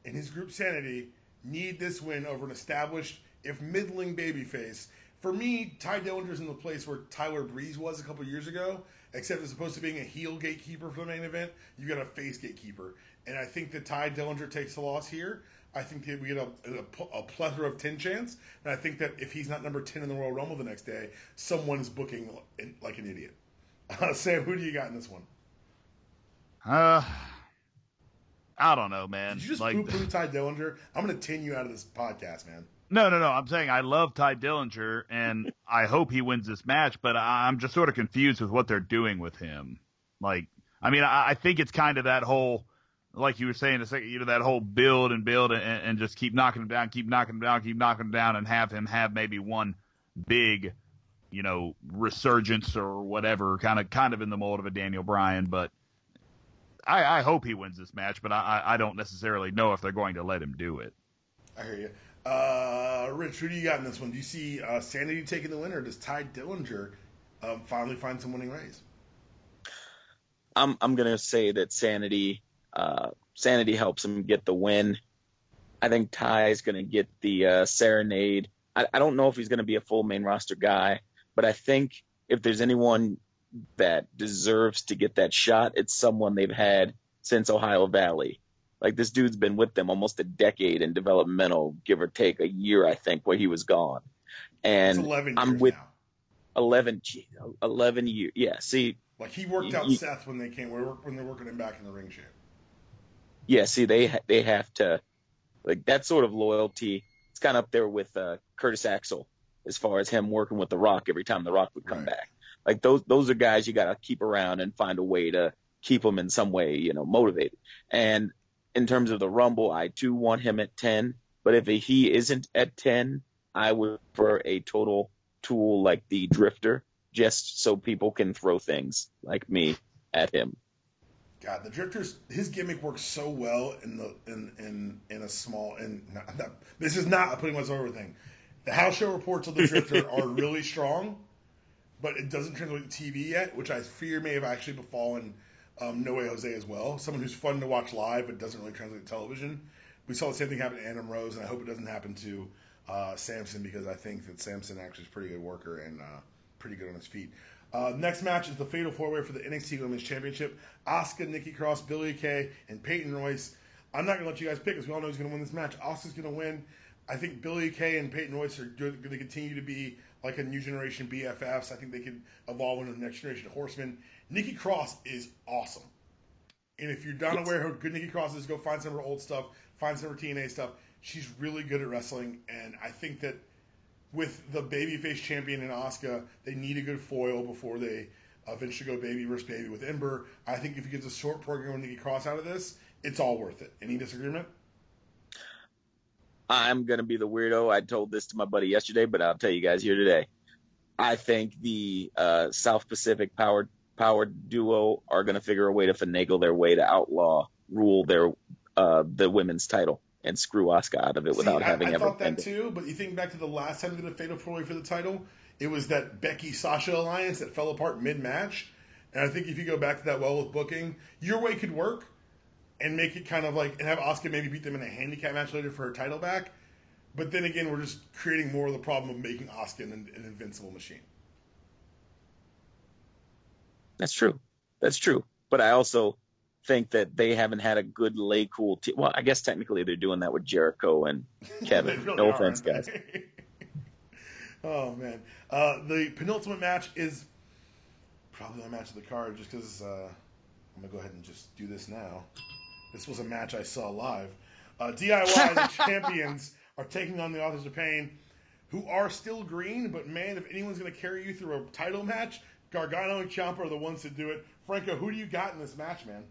and his group Sanity need this win over an established, if middling, babyface. For me, Ty Dillinger's in the place where Tyler Breeze was a couple years ago, except as opposed to being a heel gatekeeper for the main event, you got a face gatekeeper. And I think that Ty Dillinger takes the loss here. I think that we get a plethora of 10 chance, and I think that if he's not number 10 in the Royal Rumble the next day, someone's booking like an idiot. Sam, who do you got in this one? I don't know, man. Did you just poo-poo Ty Dillinger? I'm going to 10 you out of this podcast, man. No. I'm saying I love Ty Dillinger, and I hope he wins this match, but I'm just sort of confused with what they're doing with him. Like, I mean, I think it's kind of that whole like you were saying a second, that whole build and just keep knocking him down, keep knocking him down, and have him have maybe one big, resurgence or whatever, kind of in the mold of a Daniel Bryan. But I hope he wins this match, but I don't necessarily know if they're going to let him do it. I hear you. Rich, who do you got in this one? Do you see Sanity taking the win, or does Ty Dillinger finally find some winning ways? I'm gonna say that Sanity helps him get the win. I think Ty's gonna get the serenade. I don't know if he's gonna be a full main roster guy, but I think if there's anyone that deserves to get that shot, it's someone they've had since Ohio Valley. Like, this dude's been with them almost a decade in developmental, give or take a year, I think, where he was gone. And it's 11 years I'm with now. 11 years. Yeah, see. Like, he worked out Seth when they came, when they're working him back in the ring shape. Yeah, see, they have to, like, that sort of loyalty. It's kind of up there with Curtis Axel as far as him working with The Rock every time The Rock would come back. Like, those are guys you got to keep around and find a way to keep them in some way, motivated. And in terms of the Rumble, I too want him at 10. But if he isn't at 10, I would prefer a total tool like the Drifter, just so people can throw things like me at him. God, the Drifter's, his gimmick works so well in a small, this is not a putting myself over thing. The house show reports of the Drifter are really strong, but it doesn't translate to TV yet, which I fear may have actually befallen No Way Jose as well. Someone who's fun to watch live, but doesn't really translate to television. We saw the same thing happen to Adam Rose, and I hope it doesn't happen to Samson, because I think that Samson actually is a pretty good worker and pretty good on his feet. Next match is the Fatal 4-Way for the NXT Women's Championship. Asuka, Nikki Cross, Billie Kay, and Peyton Royce. I'm not going to let you guys pick, because we all know who's going to win this match. Asuka's going to win. I think Billie Kay and Peyton Royce are going to continue to be like a new generation BFFs. I think they could evolve into the next generation of Horsemen. Nikki Cross is awesome. And if you're not aware how good Nikki Cross is, go find some of her old stuff, find some of her TNA stuff. She's really good at wrestling, and I think that with the babyface champion in Asuka, they need a good foil before they eventually go baby versus baby with Ember. I think if you get a short program with Nikki Cross out of this, it's all worth it. Any disagreement? I'm going to be the weirdo. I told this to my buddy yesterday, but I'll tell you guys here today. I think the South Pacific Power duo are going to figure a way to finagle their way to outlaw rule the women's title and screw Asuka out of it without having ever. I thought that too, but you think back to the last time they did a Fatal 4-Way for the title, it was that Becky-Sasha alliance that fell apart mid-match. And I think if you go back to that well with booking, your way could work and make it kind of like, and have Asuka maybe beat them in a handicap match later for her title back. But then again, we're just creating more of the problem of making Asuka an invincible machine. That's true. But I also think that they haven't had a good lay cool team. Well, I guess technically they're doing that with Jericho and Kevin. Really no offense, guys. Oh, man. The penultimate match is probably the match of the card, just because I'm going to go ahead and just do this now. This was a match I saw live. DIY, the champions, are taking on the Authors of Pain, who are still green, but man, if anyone's going to carry you through a title match, Gargano and Ciampa are the ones to do it. Franco, who do you got in this match, man?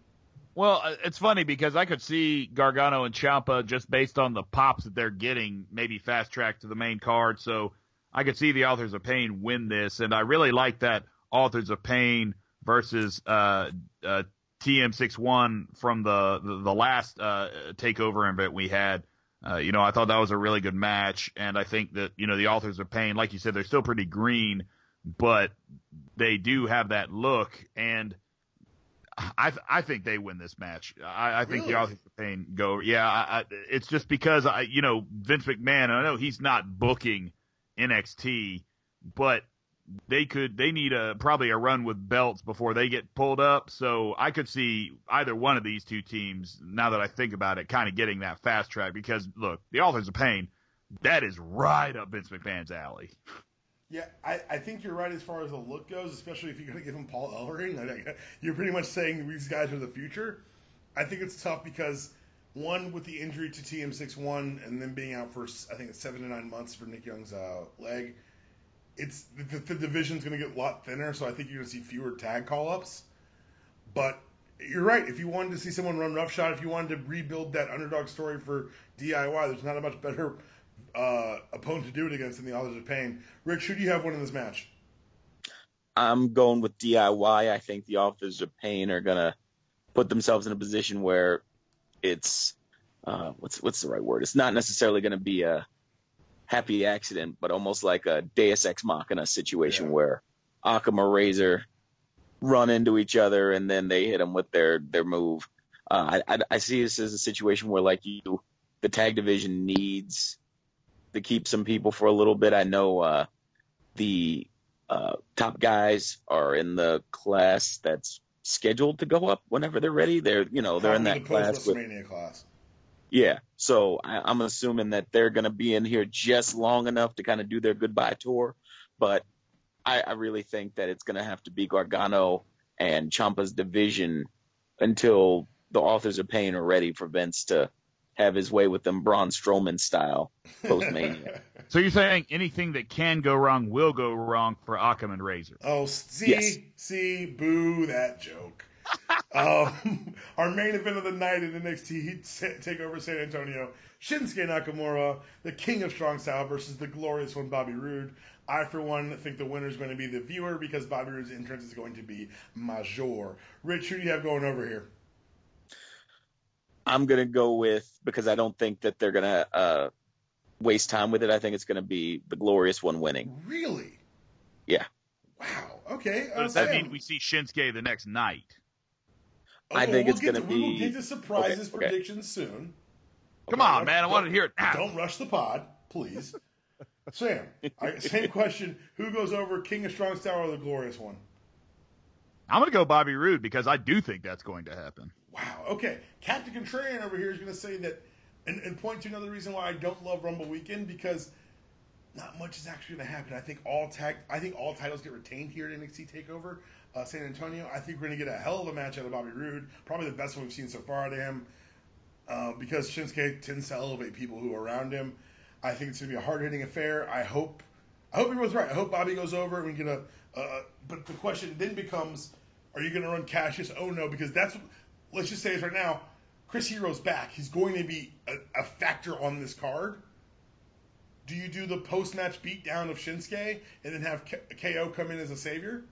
Well, it's funny because I could see Gargano and Ciampa, just based on the pops that they're getting, maybe fast-track to the main card. So I could see the Authors of Pain win this, and I really like that Authors of Pain versus TM61 from the last takeover event we had. I thought that was a really good match, and I think that, the Authors of Pain, like you said, they're still pretty green, but they do have that look, and I think they win this match. I think the Authors of Pain go. Yeah, it's just because Vince McMahon. I know he's not booking NXT, but they need probably a run with belts before they get pulled up. So I could see either one of these two teams, now that I think about it, kind of getting that fast track, because look, the Authors of Pain, that is right up Vince McMahon's alley. Yeah, I think you're right as far as the look goes, especially if you're going to give him Paul Ellering. You're pretty much saying these guys are the future. I think it's tough because, one, with the injury to TM61 and then being out for, I think it's 7 to 9 months for Nick Young's leg, it's the division's going to get a lot thinner, so I think you're going to see fewer tag call-ups. But You're right. If you wanted to see someone run roughshod, if you wanted to rebuild that underdog story for DIY, there's not a much better opponent to do it against than the Authors of Pain. Rich, who do you have winning this match? I'm going with DIY. I think the Authors of Pain are gonna put themselves in a position where it's what's the right word? It's not necessarily going to be a happy accident, but almost like a Deus Ex Machina situation where Occam or Razor run into each other and then they hit them with their move. I see this as a situation where the tag division needs to keep some people for a little bit. I know the top guys are in the class that's scheduled to go up whenever they're ready. They're in that class. Class. Yeah, so I'm assuming that they're going to be in here just long enough to kind of do their goodbye tour. But I really think that it's going to have to be Gargano and Ciampa's division until the Authors of Pain are ready for Vince to have his way with them Braun Strowman style post-Mania. So you're saying anything that can go wrong will go wrong for Occam and Razor? Oh, see, boo that joke. Our main event of the night in NXT Takeover San Antonio, Shinsuke Nakamura, the King of Strong Style versus the glorious one, Bobby Roode. I, for one, think the winner is going to be the viewer because Bobby Roode's entrance is going to be major. Rich, who do you have going over here? I'm going to go with, because I don't think that they're going to waste time with it, I think it's going to be the glorious one winning. Really? Yeah. Wow. Okay. So does that mean we see Shinsuke the next night? I think it's going to be... We will get to surprises predictions soon. Come on, man. I want to hear it now. Don't rush the pod, please. Sam, same question. Who goes over, King of Strong Style or the glorious one? I'm going to go Bobby Roode because I do think that's going to happen. Wow. Okay. Captain Contrarian over here is going to say that, and point to another reason why I don't love Rumble Weekend, because not much is actually going to happen. I think all titles get retained here at NXT Takeover San Antonio. I think we're going to get a hell of a match out of Bobby Roode, probably the best one we've seen so far out of him, because Shinsuke tends to elevate people who are around him. I think it's going to be a hard-hitting affair. I hope everyone's right. I hope Bobby goes over and we get but the question then becomes, are you going to run Cassius? Oh no, because that's what, let's just say it right now. Chris Hero's back. He's going to be a factor on this card. Do you do the post-match beatdown of Shinsuke and then have KO come in as a savior?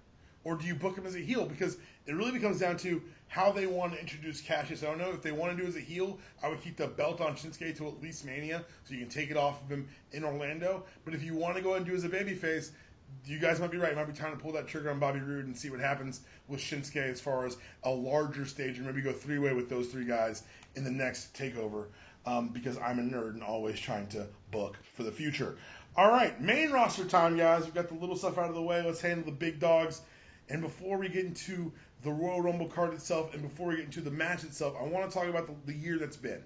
Or do you book him as a heel? Because it really becomes down to how they want to introduce Cassius Ohno. If they want to do as a heel, I would keep the belt on Shinsuke till at least Mania, so you can take it off of him in Orlando. But if you want to go ahead and do as a babyface, you guys might be right. It might be time to pull that trigger on Bobby Roode and see what happens with Shinsuke as far as a larger stage, and maybe go three-way with those three guys in the next takeover. Because I'm a nerd and always trying to book for the future. All right, main roster time, guys. We've got the little stuff out of the way. Let's handle the big dogs. And before we get into the Royal Rumble card itself and before we get into the match itself, I want to talk about the year that's been.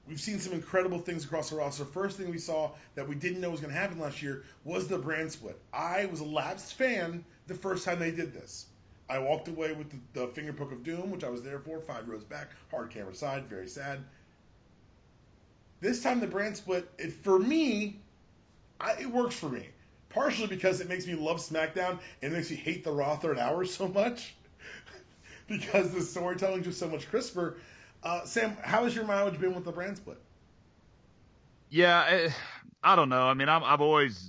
We've seen some incredible things across the roster. First thing we saw that we didn't know was going to happen last year was the brand split. I was a lapsed fan the first time they did this. I walked away with the finger poke of doom, which I was there for, 5 rows back, hard camera side, very sad. This time the brand split, it works for me. Partially because it makes me love SmackDown and it makes me hate the Raw third hour so much because the storytelling is just so much crisper. Sam, how has your mileage been with the brand split? Yeah, I don't know. I mean, I've always,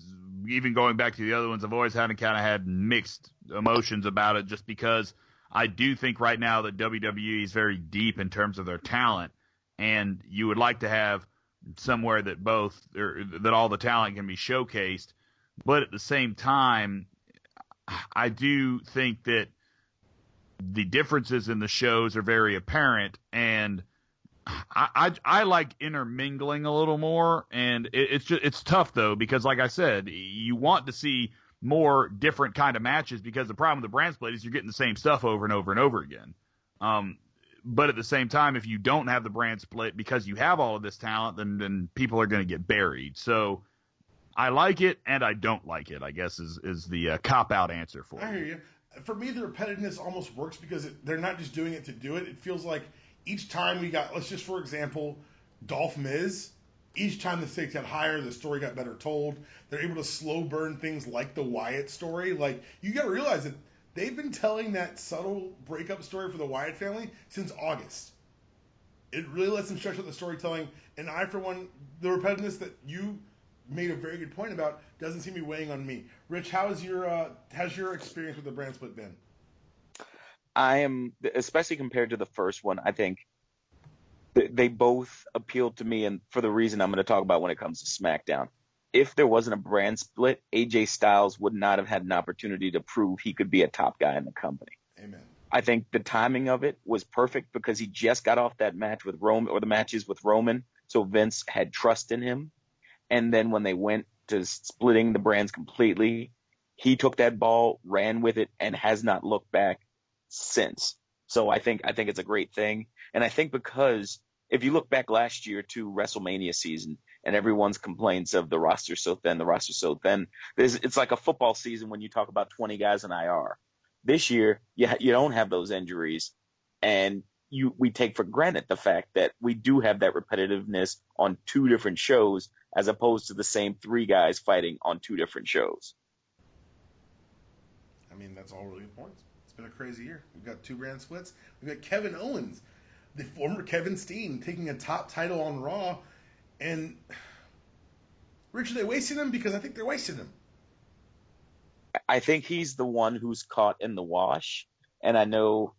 even going back to the other ones, I've always had mixed emotions about it just because I do think right now that WWE is very deep in terms of their talent, and you would like to have somewhere that that all the talent can be showcased. But at the same time, I do think that the differences in the shows are very apparent, and I like intermingling a little more. And it's tough though, because like I said, you want to see more different kind of matches because the problem with the brand split is you're getting the same stuff over and over and over again. But at the same time, if you don't have the brand split because you have all of this talent, then people are going to get buried. So I like it and I don't like it, I guess, is the cop-out answer for I hear you. For me, the repetitiveness almost works because they're not just doing it to do it. It feels like each time we got, let's just, for example, Dolph Miz, each time the stakes got higher, the story got better told. They're able to slow burn things like the Wyatt story. Like, you got to realize that They've been telling that subtle breakup story for the Wyatt family since August. It really lets them stretch out the storytelling. And I, for one, the repetitiveness that you made a very good point about doesn't seem to be weighing on me. Rich, how's your experience with the brand split been? I am, especially compared to the first one, I think they both appealed to me, and for the reason I'm going to talk about when it comes to SmackDown. If there wasn't a brand split, AJ Styles would not have had an opportunity to prove he could be a top guy in the company. Amen. I think the timing of it was perfect because he just got off that match with Roman, or the matches with Roman, so Vince had trust in him. And then when they went to splitting the brands completely, he took that ball, ran with it, and has not looked back since. So I think it's a great thing. And I think because if you look back last year to WrestleMania season and everyone's complaints of the roster so thin, it's like a football season when you talk about 20 guys in IR. This year, you don't have those injuries, and we take for granted the fact that we do have that repetitiveness on two different shows as opposed to the same three guys fighting on two different shows. I mean, that's all really good points. It's been a crazy year. We've got two brand splits. We've got Kevin Owens, the former Kevin Steen, taking a top title on Raw. And, Rich, are they wasting him? Because I think they're wasting him. I think he's the one who's caught in the wash. And I know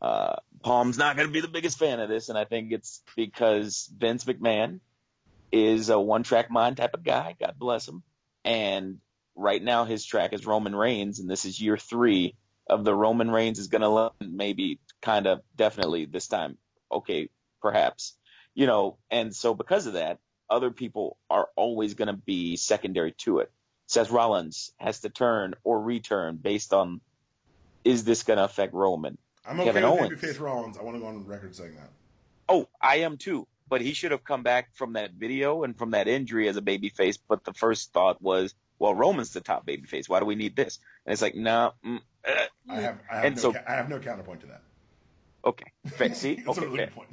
Palm's not going to be the biggest fan of this, and I think it's because Vince McMahon is a one-track mind type of guy. God bless him. And right now his track is Roman Reigns, and this is year 3 of the Roman Reigns is going to learn maybe kind of definitely this time. Okay, perhaps. And so because of that, other people are always going to be secondary to it. Seth Rollins has to turn or return based on, is this going to affect Roman? I'm okay with babyface Rollins. I want to go on record saying that. Oh, I am too. But he should have come back from that video and from that injury as a babyface. But the first thought was, well, Roman's the top babyface. Why do we need this? And it's like, no. I have no counterpoint to that. Okay. See? That's a really good point.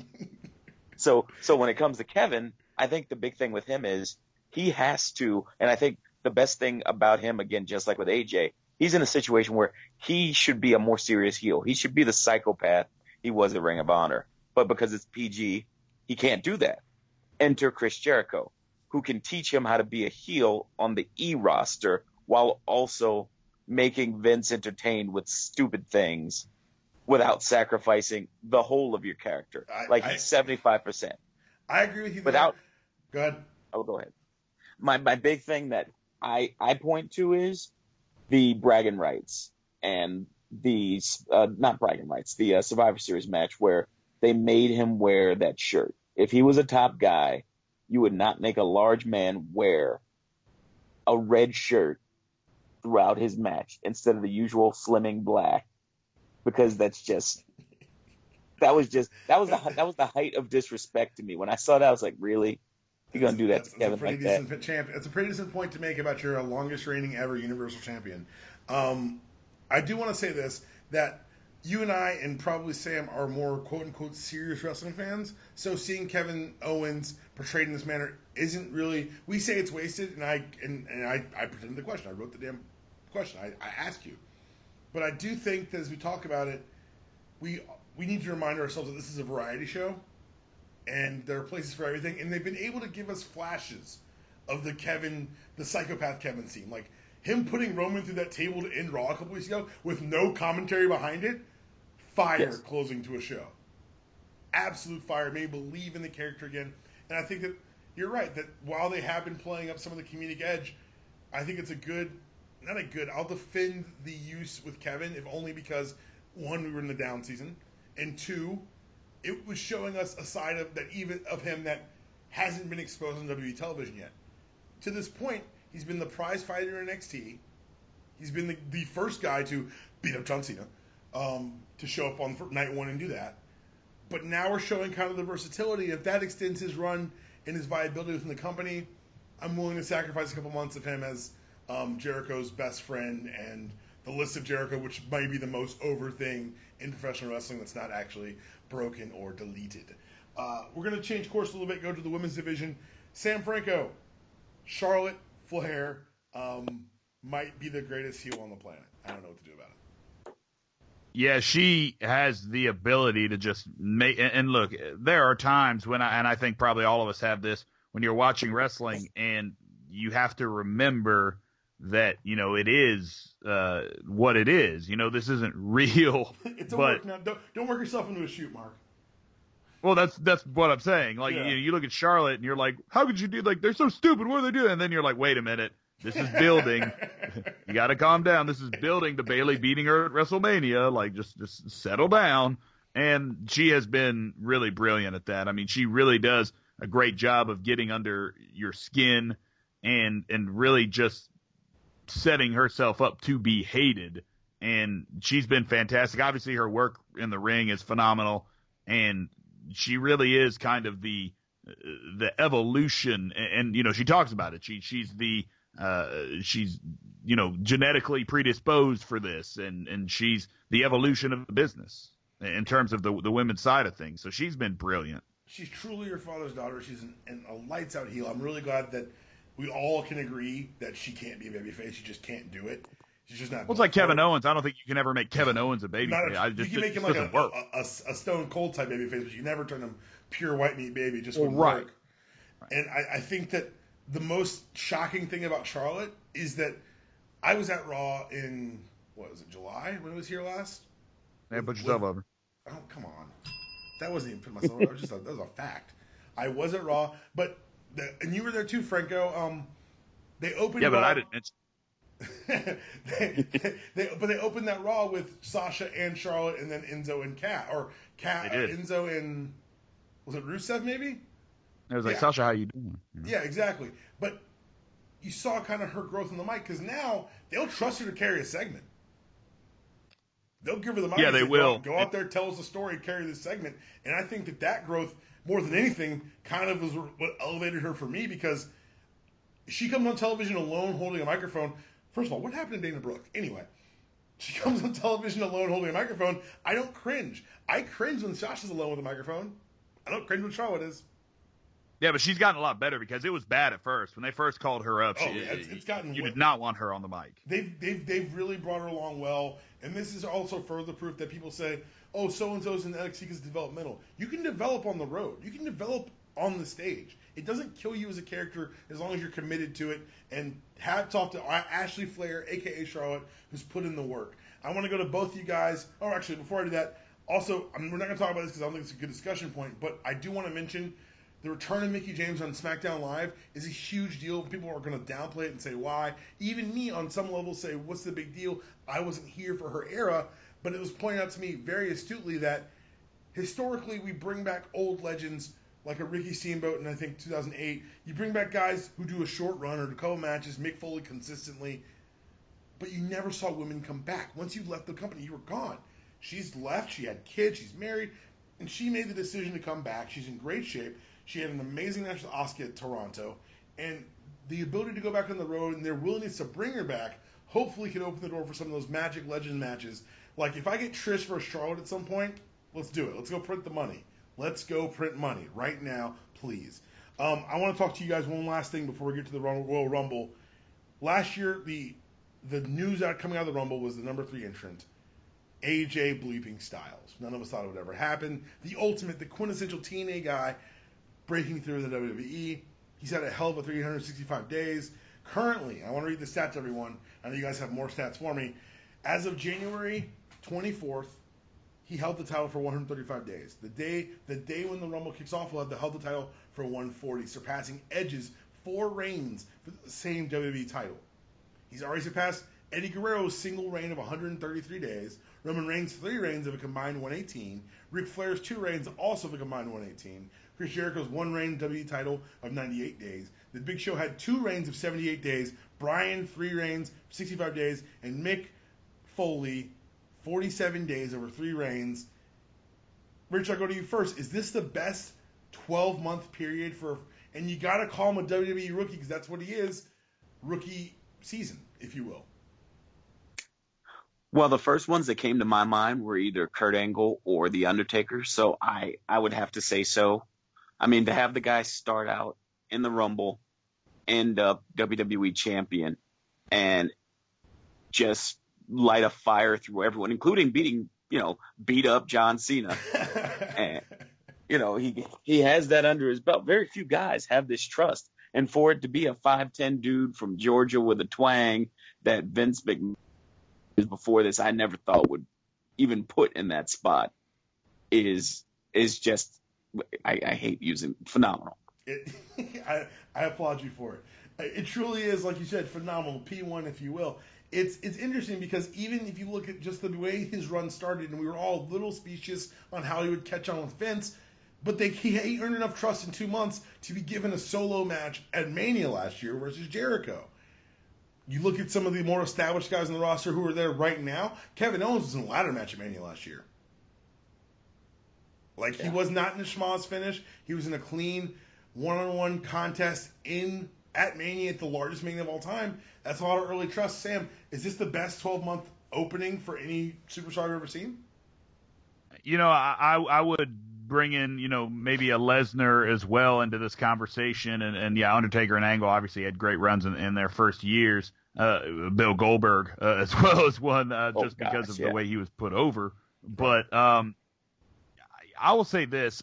So when it comes to Kevin, I think the big thing with him is he has to, and I think the best thing about him, again, just like with AJ, he's in a situation where he should be a more serious heel. He should be the psychopath he was at Ring of Honor. But because it's PG, he can't do that. Enter Chris Jericho, who can teach him how to be a heel on the E roster while also making Vince entertained with stupid things without sacrificing the whole of your character. He's 75%. I agree with you there. Go ahead. Oh, go ahead. My big thing that I point to is the bragging rights and the not bragging rights, the Survivor Series match where they made him wear that shirt. If he was a top guy, you would not make a large man wear a red shirt throughout his match instead of the usual slimming black, because that was the height of disrespect to me. When I saw that, I was like, really? You're going to do that to Kevin like that? It's a pretty decent point to make about your longest reigning ever Universal Champion. I do want to say this, that you and I and probably Sam are more quote-unquote serious wrestling fans, so seeing Kevin Owens portrayed in this manner isn't really, we say it's wasted, and I presented the question. I wrote the damn question. I asked you. But I do think that as we talk about it, we need to remind ourselves that this is a variety show, and there are places for everything, and they've been able to give us flashes of the psychopath Kevin scene. Like, him putting Roman through that table to end Raw a couple weeks ago with no commentary behind it, fire. Yes. Closing to a show. Absolute fire. Made me believe in the character again. And I think that you're right, that while they have been playing up some of the comedic edge, I think it's I'll defend the use with Kevin, if only because, 1, we were in the down season, and 2, it was showing us a side of him that hasn't been exposed on WWE television yet. To this point, he's been the prize fighter in NXT. He's been the first guy to beat up John Cena, to show up on night 1 and do that. But now we're showing kind of the versatility. If that extends his run and his viability within the company, I'm willing to sacrifice a couple months of him as Jericho's best friend and the list of Jericho, which might be the most over thing in professional wrestling that's not actually broken or deleted. We're going to change course a little bit, go to the women's division. Sam Franco, Charlotte Flair might be the greatest heel on the planet. I don't know what to do about it. Yeah, she has the ability to just make, and look, there are times when I think probably all of us have this, when you're watching wrestling and you have to remember that, it is what it is. This isn't real. It's a work now. Don't work yourself into a shoot, Mark. Well, that's what I'm saying. Like, you look at Charlotte and you're like, how could you do, like, they're so stupid. What are they doing? And then you're like, wait a minute. This is building. You got to calm down. This is building to Bayley beating her at WrestleMania. Like, just settle down. And she has been really brilliant at that. I mean, she really does a great job of getting under your skin and really just setting herself up to be hated. And she's been fantastic. Obviously, her work in the ring is phenomenal. And she really is kind of the evolution. And she talks about it. She's genetically predisposed for this, and she's the evolution of the business in terms of the women's side of things. So she's been brilliant. She's truly your father's daughter. She's a lights out heel. I'm really glad that we all can agree that she can't be a babyface. She just can't do it. She's just not. Well, it's like Kevin Owens. I don't think you can ever make Kevin Owens a babyface. You can make him like a Stone Cold type babyface, but you never turn him pure white meat baby. Just wouldn't work. Right. And I think that the most shocking thing about Charlotte is that I was at Raw in, July when it was here last? Yeah, put yourself over. Oh, come on. That wasn't even putting myself over. That was a fact. I was at Raw, and you were there too, Franco. They opened. Yeah, Raw, but I didn't mention. they opened that Raw with Sasha and Charlotte, and then Enzo and Enzo and, was it Rusev maybe? It was like, Sasha, how you doing? Yeah, exactly. But you saw kind of her growth on the mic, because now they'll trust her to carry a segment. They'll give her the mic. Yeah, they will. Go out there, tell us a story, carry this segment. And I think that growth, more than anything, kind of was what elevated her for me, because she comes on television alone holding a microphone. First of all, what happened to Dana Brooke? Anyway, she comes on television alone holding a microphone. I don't cringe. I cringe when Sasha's alone with a microphone. I don't cringe when Charlotte is. Yeah, but she's gotten a lot better, because it was bad at first. When they first called her up, it's gotten. You did not want her on the mic. They've really brought her along well, and this is also further proof that people say, oh, so-and-so's in NXT because it's developmental. You can develop on the road. You can develop on the stage. It doesn't kill you as a character as long as you're committed to it. And hats off to Ashley Flair, a.k.a. Charlotte, who's put in the work. I want to go to both you guys. Oh, actually, before I do that, also, we're not going to talk about this because I don't think it's a good discussion point, but I do want to mention the return of Mickie James on SmackDown Live is a huge deal. People are going to downplay it and say why. Even me, on some level, say, what's the big deal? I wasn't here for her era, but it was pointed out to me very astutely that historically we bring back old legends like a Ricky Steamboat in, I think, 2008. You bring back guys who do a short run or a couple matches, Mick Foley consistently, but you never saw women come back. Once you left the company, you were gone. She's left. She had kids. She's married. And she made the decision to come back. She's in great shape. She had an amazing match with Asuka at Toronto. And the ability to go back on the road and their willingness to bring her back hopefully can open the door for some of those Magic Legend matches. Like, if I get Trish versus Charlotte at some point, let's do it. Let's go print the money. Let's go print money right now, please. I want to talk to you guys one last thing before we get to the Royal Rumble. Last year, the news coming out of the Rumble was the number 3 entrant, AJ bleeping Styles. None of us thought it would ever happen. The quintessential TNA guy breaking through the WWE. He's had a hell of a 365 days. Currently, I want to read the stats, everyone. I know you guys have more stats for me. As of January 24th, he held the title for 135 days. The day when the Rumble kicks off, he'll have held the title for 140, surpassing Edge's 4 reigns for the same WWE title. He's already surpassed Eddie Guerrero's single reign of 133 days, Roman Reigns' 3 reigns of a combined 118, Ric Flair's 2 reigns also of a combined 118, Chris Jericho's 1 reign WWE title of 98 days. The Big Show had 2 reigns of 78 days, Bryan 3 reigns, 65 days, and Mick Foley 47 days over 3 reigns. Rich, I'll go to you first. Is this the best 12-month period for, and you got to call him a WWE rookie because that's what he is, rookie season, if you will? Well, the first ones that came to my mind were either Kurt Angle or The Undertaker, so I would have to say so. I mean, to have the guy start out in the Rumble, end up WWE champion, and just light a fire through everyone, including beating beat up John Cena. And, he has that under his belt. Very few guys have this trust. And for it to be a 5'10" dude from Georgia with a twang that Vince McMahon before this I never thought would even put in that spot is just, I hate using phenomenal. I applaud you for it. It truly is, like you said, phenomenal. P1, if you will. It's interesting because even if you look at just the way his run started, and we were all a little specious on how he would catch on with Vince, but he earned enough trust in 2 months to be given a solo match at Mania last year versus Jericho. You look at some of the more established guys on the roster who are there right now. Kevin Owens was in a ladder match at Mania last year. He was not in a schmoz finish. He was in a clean one-on-one contest at Mania, at the largest Mania of all time. That's a lot of early trust. Sam, is this the best 12-month opening for any superstar I've ever seen? I would bring in, maybe a Lesnar as well into this conversation. And Undertaker and Angle obviously had great runs in their first years. Bill Goldberg as well as one because of the way he was put over. But I will say this.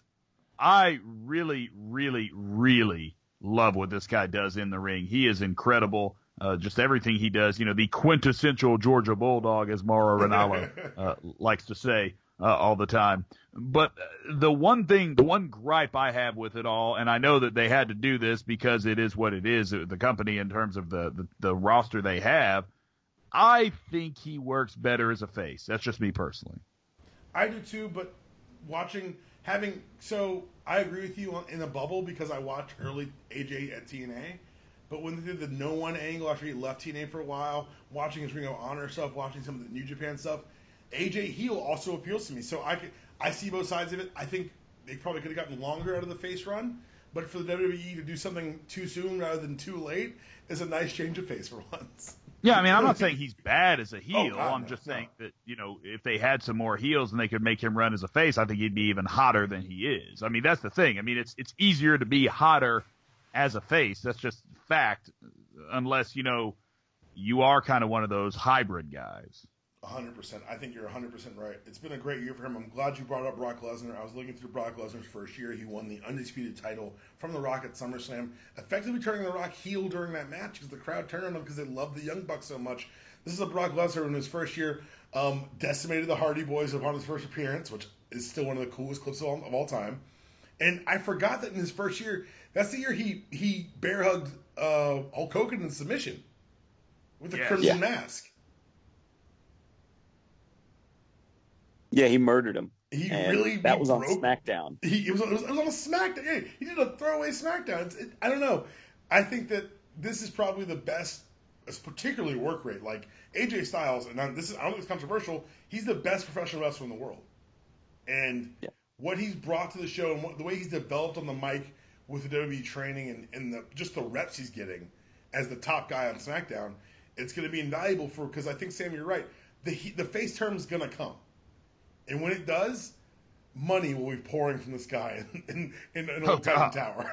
I really, really, really love what this guy does in the ring. He is incredible. Just everything he does, the quintessential Georgia Bulldog, as Mauro Ranallo likes to say all the time. But the one gripe I have with it all, and I know that they had to do this because it is what it is, the company in terms of the roster they have, I think he works better as a face. That's just me personally. I do too, but I agree with you in a bubble because I watched early AJ at TNA. But when they did the no one angle after he left TNA for a while, watching his Ring of Honor stuff, watching some of the New Japan stuff, AJ heel also appeals to me. So I see both sides of it. I think they probably could have gotten longer out of the face run, but for the WWE to do something too soon rather than too late is a nice change of pace for once. Yeah, I mean, I'm not saying he's bad as a heel. I'm just saying that, if they had some more heels and they could make him run as a face, I think he'd be even hotter than he is. I mean, that's the thing. I mean, it's easier to be hotter as a face. That's just fact, unless, you are kind of one of those hybrid guys. 100%. I think you're 100% right. It's been a great year for him. I'm glad you brought up Brock Lesnar. I was looking through Brock Lesnar's first year. He won the undisputed title from The Rock at SummerSlam, effectively turning The Rock heel during that match because the crowd turned on him because they loved the Young Bucks so much. This is a Brock Lesnar in his first year, decimated the Hardy Boys upon his first appearance, which is still one of the coolest clips of all time. And I forgot that in his first year, that's the year he bear hugged Hulk Hogan in submission with the Crimson Mask. Yeah, he murdered him. That was on SmackDown. It was on a SmackDown. Yeah, he did a throwaway SmackDown. I don't know. I think that this is probably the best, particularly work rate. Like AJ Styles, and I don't think it's controversial. He's the best professional wrestler in the world, and what he's brought to the show and the way he's developed on the mic with the WWE training and just the reps he's getting as the top guy on SmackDown, it's going to be invaluable because I think, Sam, you're right. The face term is going to come. And when it does, money will be pouring from the sky in Old Titan Tower.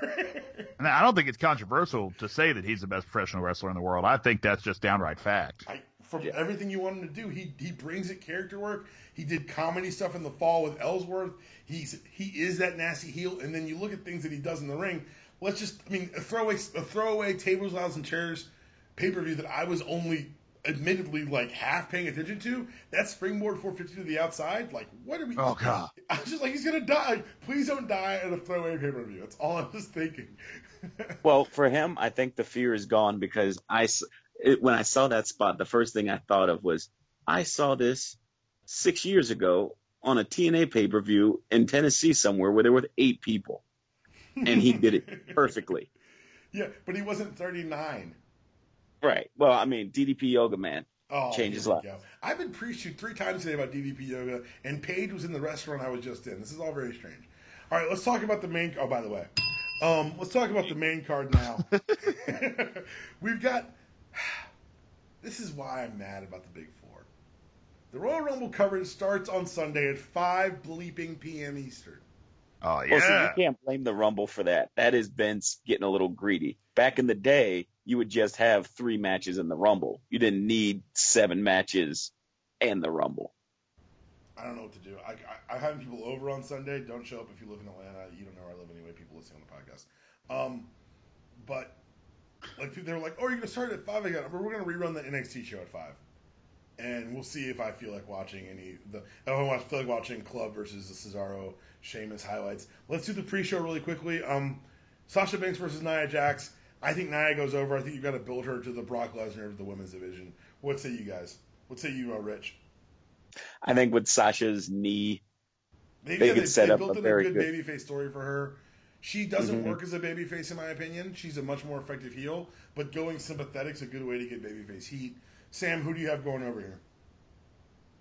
And I don't think it's controversial to say that he's the best professional wrestler in the world. I think that's just downright fact. From everything you want him to do, he brings it character work. He did comedy stuff in the fall with Ellsworth. He is that nasty heel. And then you look at things that he does in the ring. A throwaway tables, ladders, and chairs pay-per-view that I was only admittedly half paying attention to, that springboard 450 to the outside, what are we? Oh God! I was just he's gonna die. Please don't die at a throwaway pay-per-view. That's all I'm just thinking. Well, for him, I think the fear is gone because when I saw that spot, the first thing I thought of was I saw this 6 years ago on a TNA pay-per-view in Tennessee somewhere where there were 8 people, and he did it perfectly. Yeah, but he wasn't 39. Right. Well, I mean, DDP Yoga Man changes life. I've been preached to 3 times today about DDP Yoga, and Paige was in the restaurant I was just in. This is all very strange. All right, let's talk about the main. Oh, by the way, let's talk about the main card now. We've got. This is why I'm mad about the Big Four. The Royal Rumble coverage starts on Sunday at 5 bleeping p.m. Eastern. Oh yeah. Well, so you can't blame the Rumble for that. That is Vince getting a little greedy. Back in the day, you would just have 3 matches in the Rumble. You didn't need 7 matches and the Rumble. I don't know what to do. I'm having people over on Sunday. Don't show up if you live in Atlanta. You don't know where I live anyway. People listening on the podcast. But like they're like, oh, you're gonna start at 5 again. We're gonna rerun the NXT show at 5, and we'll see if I feel like watching if I feel like watching Club versus the Cesaro Sheamus highlights. Let's do the pre-show really quickly. Sasha Banks versus Nia Jax. I think Nia goes over. I think you've got to build her to the Brock Lesnar of the women's division. What say you guys? What say you, Rich? I think with Sasha's knee, they could set up built a in very good good babyface story for her. She doesn't work as a babyface, in my opinion. She's a much more effective heel, but going sympathetic's a good way to get babyface heat. Sam, who do you have going over here?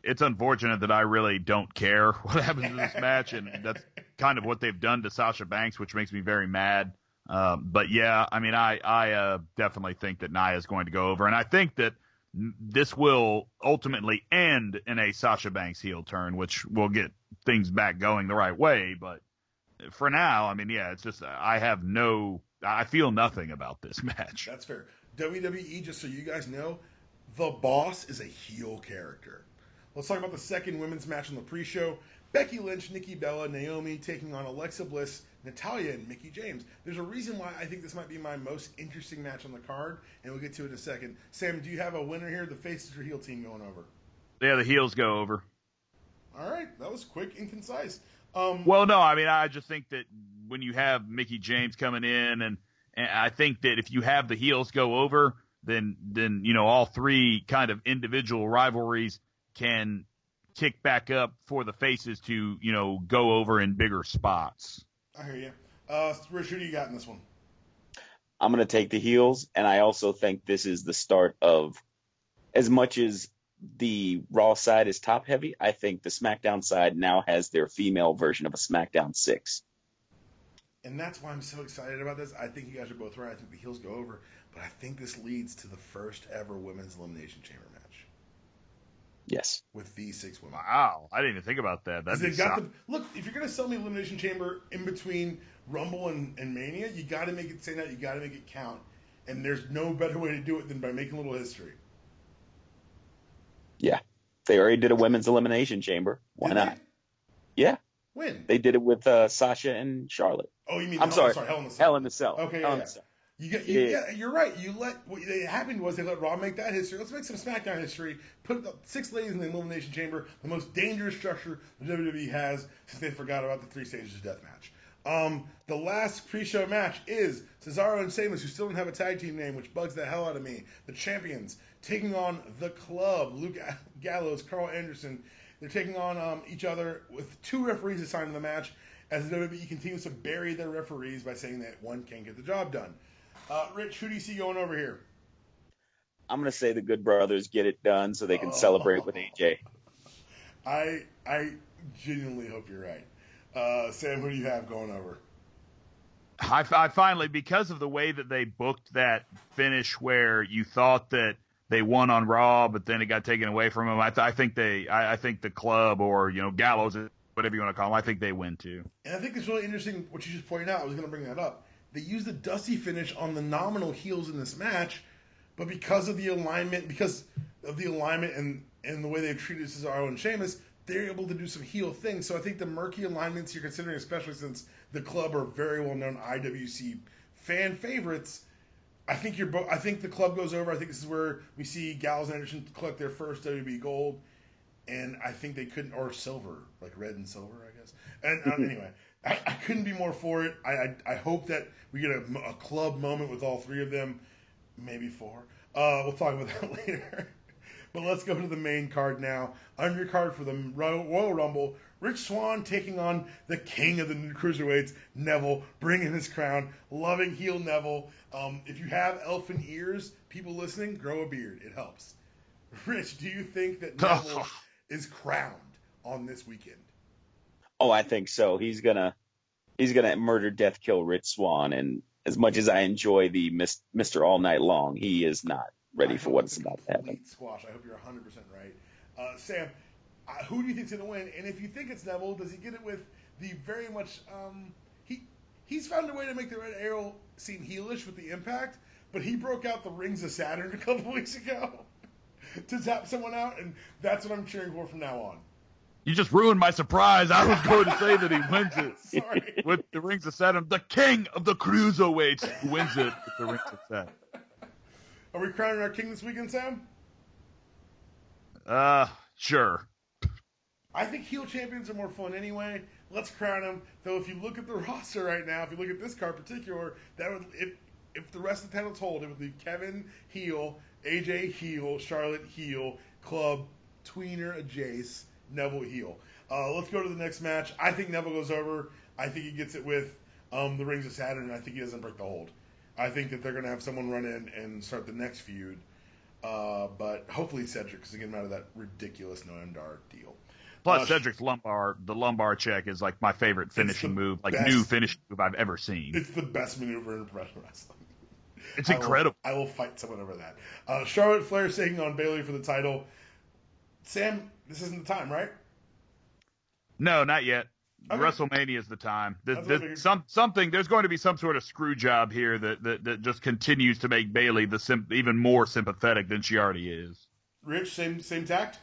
It's unfortunate that I really don't care what happens in this match, and that's kind of what they've done to Sasha Banks, which makes me very mad. But yeah, I mean, I definitely think that Nia is going to go over, and I think that this will ultimately end in a Sasha Banks heel turn, which will get things back going the right way. But for now, I mean, yeah, it's just I feel nothing about this match. That's fair. WWE, just so you guys know, the Boss is a heel character. Let's talk about the second women's match on the pre-show. Becky Lynch, Nikki Bella, Naomi taking on Alexa Bliss, Natalya, and Mickie James. There's a reason why I think this might be my most interesting match on the card, and we'll get to it in a second. Sam, do you have a winner here? The faces or heel team going over? Yeah, the heels go over. All right, that was quick and concise. Well, no, I mean, I just think that when you have Mickie James coming in, and I think that if you have the heels go over, then all three kind of individual rivalries can kick back up for the faces to, go over in bigger spots. I hear you. Rich, who do you got in this one? I'm going to take the heels, and I also think this is the start of, as much as the Raw side is top heavy, I think the SmackDown side now has their female version of a SmackDown 6. And that's why I'm so excited about this. I think you guys are both right. I think the heels go over, but I think this leads to the first ever women's Elimination Chamber match. Yes. With these 6 women. Wow. I didn't even think about that. Look, if you're going to sell me Elimination Chamber in between Rumble and Mania, you got to make it stand out. You got to make it count. And there's no better way to do it than by making a little history. Yeah. They already did a women's Elimination Chamber. Why not? Yeah. When? They did it with Sasha and Charlotte. Oh, you mean Hell in the Cell. Hell in the Cell. Okay, Hell yeah. in the Cell. You're right. What happened was they let Raw make that history. Let's make some SmackDown history. Put the 6 ladies in the Elimination Chamber, the most dangerous structure the WWE has since they forgot about the 3 stages of deathmatch. The last pre-show match is Cesaro and Sheamus, who still don't have a tag team name, which bugs the hell out of me. The champions taking on the Club, Luke Gallows, Carl Anderson. They're taking on each other with 2 referees assigned to the match, as the WWE continues to bury their referees by saying that one can't get the job done. Rich, who do you see going over here? I'm going to say the Good Brothers get it done so they can celebrate with AJ. I genuinely hope you're right. Sam, who do you have going over? I finally, because of the way that they booked that finish where you thought that they won on Raw, but then it got taken away from them, I think the Club or, Gallows, whatever you want to call them, I think they win too. And I think it's really interesting what you just pointed out. I was going to bring that up. They used the Dusty finish on the nominal heels in this match, but because of the alignment and the way they've treated Cesaro and Sheamus, they're able to do some heel things. So I think the murky alignments you're considering, especially since the Club are very well-known IWC fan favorites, I think the Club goes over. I think this is where we see Gallows and Anderson collect their first WWE gold, and I think they couldn't, or silver, like red and silver, I guess. And anyway. I couldn't be more for it. I hope that we get a Club moment with all 3 of them, maybe 4. We'll talk about that later. But let's go to the main card now. Undercard for the Royal Rumble, Rich Swann taking on the king of the cruiserweights, Neville, bringing his crown, loving heel Neville. If you have elfin ears, people listening, grow a beard. It helps. Rich, do you think that Neville is crowned on this weekend? Oh, I think so. He's gonna murder, death, kill Rich Swann, and as much as I enjoy the Mr. All Night Long, he is not ready for what's about to happen. Squash. I hope you're 100% right. Sam, who do you think's gonna win? And if you think it's Neville, does he get it with the very much he's found a way to make the Red Arrow seem heelish with the Impact, but he broke out the Rings of Saturn a couple weeks ago to tap someone out, and that's what I'm cheering for from now on. You just ruined my surprise. I was going to say that he wins it Sorry. with the Rings of Saturn, the king of the cruiserweights who wins it with the Rings of Saturn. Are we crowning our king this weekend, Sam? Sure. I think heel champions are more fun anyway. Let's crown him. Though if you look at the roster right now, if you look at this card in particular, that would if the rest of the titles hold, it would be Kevin heel, AJ heel, Charlotte heel, Club, Tweener, Jace, Neville heel. Let's go to the next match. I think Neville goes over. I think he gets it with the Rings of Saturn, and I think he doesn't break the hold. I think that they're going to have someone run in and start the next feud. But hopefully Cedric, because they get him out of that ridiculous no-endar deal. Plus, Cedric's lumbar check is like my favorite finishing move, like new finishing move I've ever seen. It's the best maneuver in professional wrestling. It's incredible. I will fight someone over that. Charlotte Flair taking on Bayley for the title. Sam, this isn't the time, right? No, not yet. Okay. WrestleMania is the time. There's going to be some sort of screw job here that just continues to make Bayley even more sympathetic than she already is. Rich, same tact?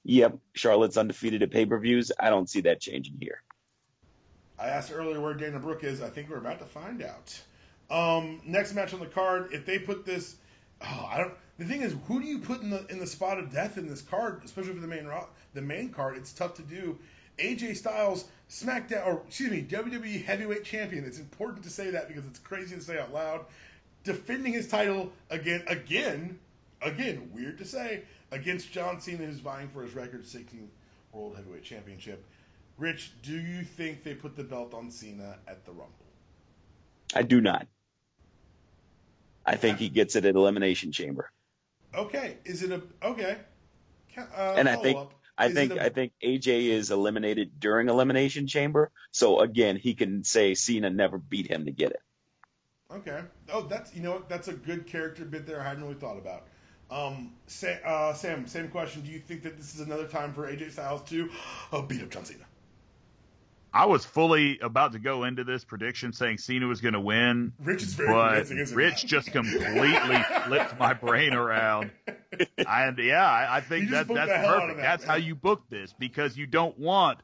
Yep. Charlotte's undefeated at pay-per-views. I don't see that changing here. I asked earlier where Dana Brooke is. I think we're about to find out. Next match on the card, if they put this, the thing is, who do you put in the spot of death in this card, especially for the main card? It's tough to do. AJ Styles, WWE Heavyweight Champion. It's important to say that because it's crazy to say out loud. Defending his title again, weird to say, against John Cena, who's vying for his record 16th World Heavyweight Championship. Rich, do you think they put the belt on Cena at the Rumble? I do not. I think he gets it at Elimination Chamber. Okay. Is it okay? And I think AJ is eliminated during Elimination Chamber. So again, he can say Cena never beat him to get it. Okay. Oh, that's a good character bit there I hadn't really thought about. Sam, same question. Do you think that this is another time for AJ Styles to beat up John Cena? I was fully about to go into this prediction saying Cena was going to win. Rich is very convincing, isn't Rich he? just completely flipped my brain around. I think that's perfect. That's how you book this, because you don't want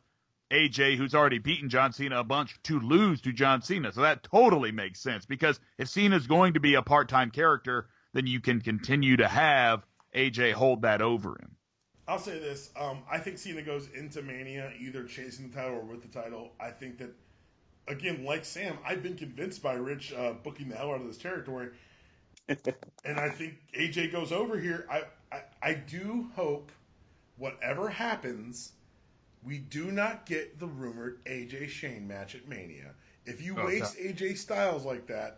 AJ, who's already beaten John Cena a bunch, to lose to John Cena. So that totally makes sense, because if Cena's going to be a part-time character, then you can continue to have AJ hold that over him. I'll say this. I think Cena goes into Mania either chasing the title or with the title. I think that, again, like Sam, I've been convinced by Rich booking the hell out of this territory. And I think AJ goes over here. I do hope, whatever happens, we do not get the rumored AJ Shane match at Mania. If you waste AJ Styles like that,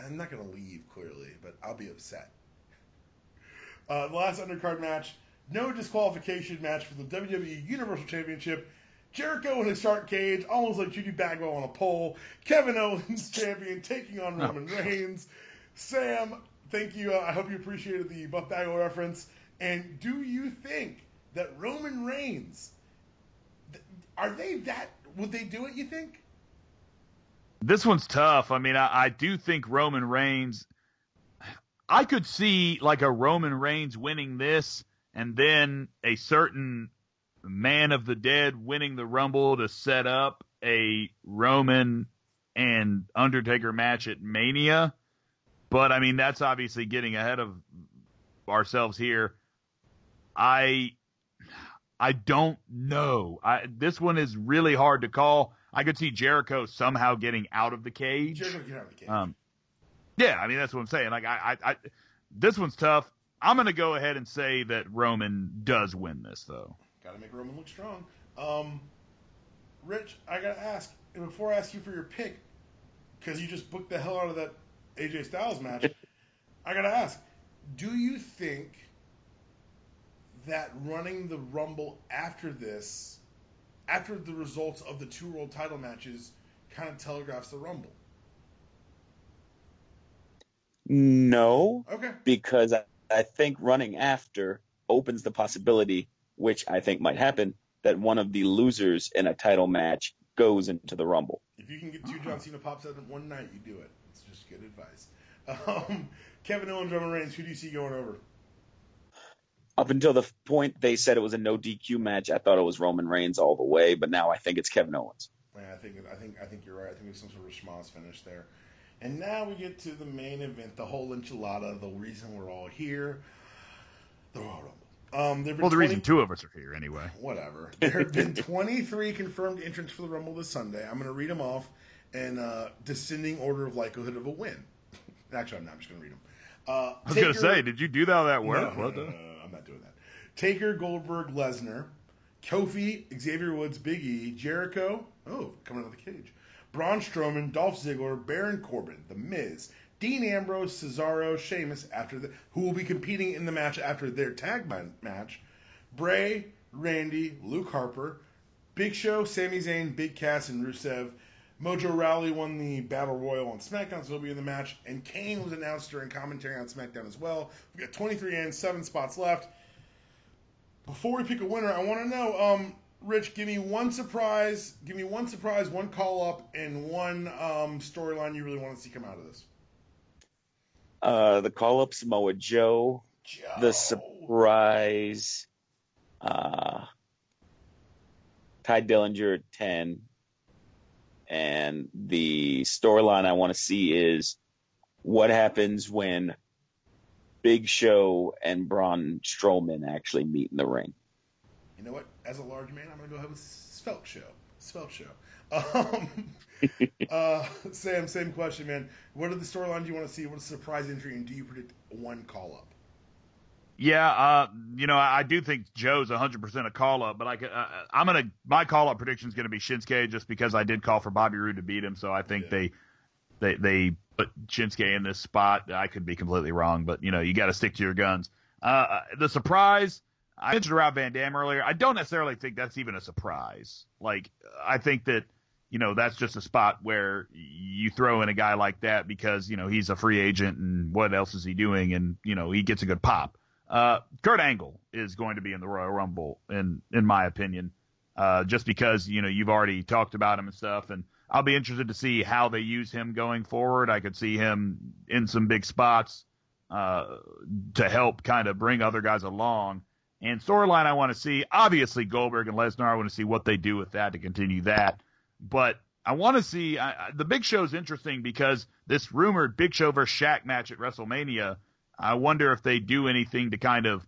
I'm not going to leave, clearly, but I'll be upset. The last undercard match, no disqualification match for the WWE Universal Championship. Jericho in a shark cage, almost like Judy Bagwell on a pole. Kevin Owens, champion, taking on Roman Reigns. Sam, thank you. I hope you appreciated the Buff Bagwell reference. And do you think that Roman Reigns, would they do it, you think? This one's tough. I mean, I do think Roman Reigns, I could see like a Roman Reigns winning this and then a certain Man of the Dead winning the Rumble to set up a Roman and Undertaker match at Mania. But, I mean, that's obviously getting ahead of ourselves here. I don't know. This one is really hard to call. I could see Jericho somehow getting out of the cage. Jericho get out of the cage. Yeah, I mean, that's what I'm saying. Like, this one's tough. I'm going to go ahead and say that Roman does win this, though. Got to make Roman look strong. Rich, I got to ask, and before I ask you for your pick, because you just booked the hell out of that AJ Styles match, I got to ask, do you think that running the Rumble after this, after the results of the two world title matches, kind of telegraphs the Rumble? No. Okay. Because I think running after opens the possibility, which I think might happen, that one of the losers in a title match goes into the Rumble. If you can get two John Cena pops out in one night, you do it. It's just good advice. Kevin Owens, Roman Reigns, who do you see going over? Up until the point they said it was a no DQ match, I thought it was Roman Reigns all the way, but now I think it's Kevin Owens. Yeah, I think you're right. I think there's some sort of response finish there. And now we get to the main event, the whole enchilada, the reason we're all here, the Royal Rumble. The reason two of us are here anyway. Whatever. There have been 23 confirmed entrants for the Rumble this Sunday. I'm going to read them off in descending order of likelihood of a win. Actually, I'm not. I'm just going to read them. I was going to say, did you do that work? No, I'm not doing that. Taker, Goldberg, Lesnar, Kofi, Xavier Woods, Big E, Jericho, coming out of the cage, Braun Strowman, Dolph Ziggler, Baron Corbin, The Miz, Dean Ambrose, Cesaro, Sheamus, who will be competing in the match after their tag match, Bray, Randy, Luke Harper, Big Show, Sami Zayn, Big Cass, and Rusev. Mojo Rawley won the Battle Royal on SmackDown, so he'll be in the match. And Kane was announced during commentary on SmackDown as well. We've got 23 and 7 spots left. Before we pick a winner, I want to know, Rich, give me one surprise, one call-up, and one storyline you really want to see come out of this. The call-up, Samoa Joe. The surprise, Ty Dillinger at 10. And the storyline I want to see is what happens when Big Show and Braun Strowman actually meet in the ring. You know what? As a large man, I'm going to go ahead with Svelte Show. Sam, same question, man. What are the storylines you want to see? What's the surprise entry, and do you predict one call-up? Yeah, I do think Joe's 100% a call-up, but my call-up prediction is going to be Shinsuke just because I did call for Bobby Roode to beat him, so I think they put Shinsuke in this spot. I could be completely wrong, but, you got to stick to your guns. The surprise, I mentioned Rob Van Dam earlier. I don't necessarily think that's even a surprise. Like, I think that, that's just a spot where you throw in a guy like that because, he's a free agent and what else is he doing? And, he gets a good pop. Kurt Angle is going to be in the Royal Rumble, in my opinion, just because, you've already talked about him and stuff, and I'll be interested to see how they use him going forward. I could see him in some big spots to help kind of bring other guys along. And storyline I want to see, obviously Goldberg and Lesnar, I want to see what they do with that to continue that. But I want to see the Big Show's interesting because this rumored Big Show versus Shaq match at WrestleMania, I wonder if they do anything to kind of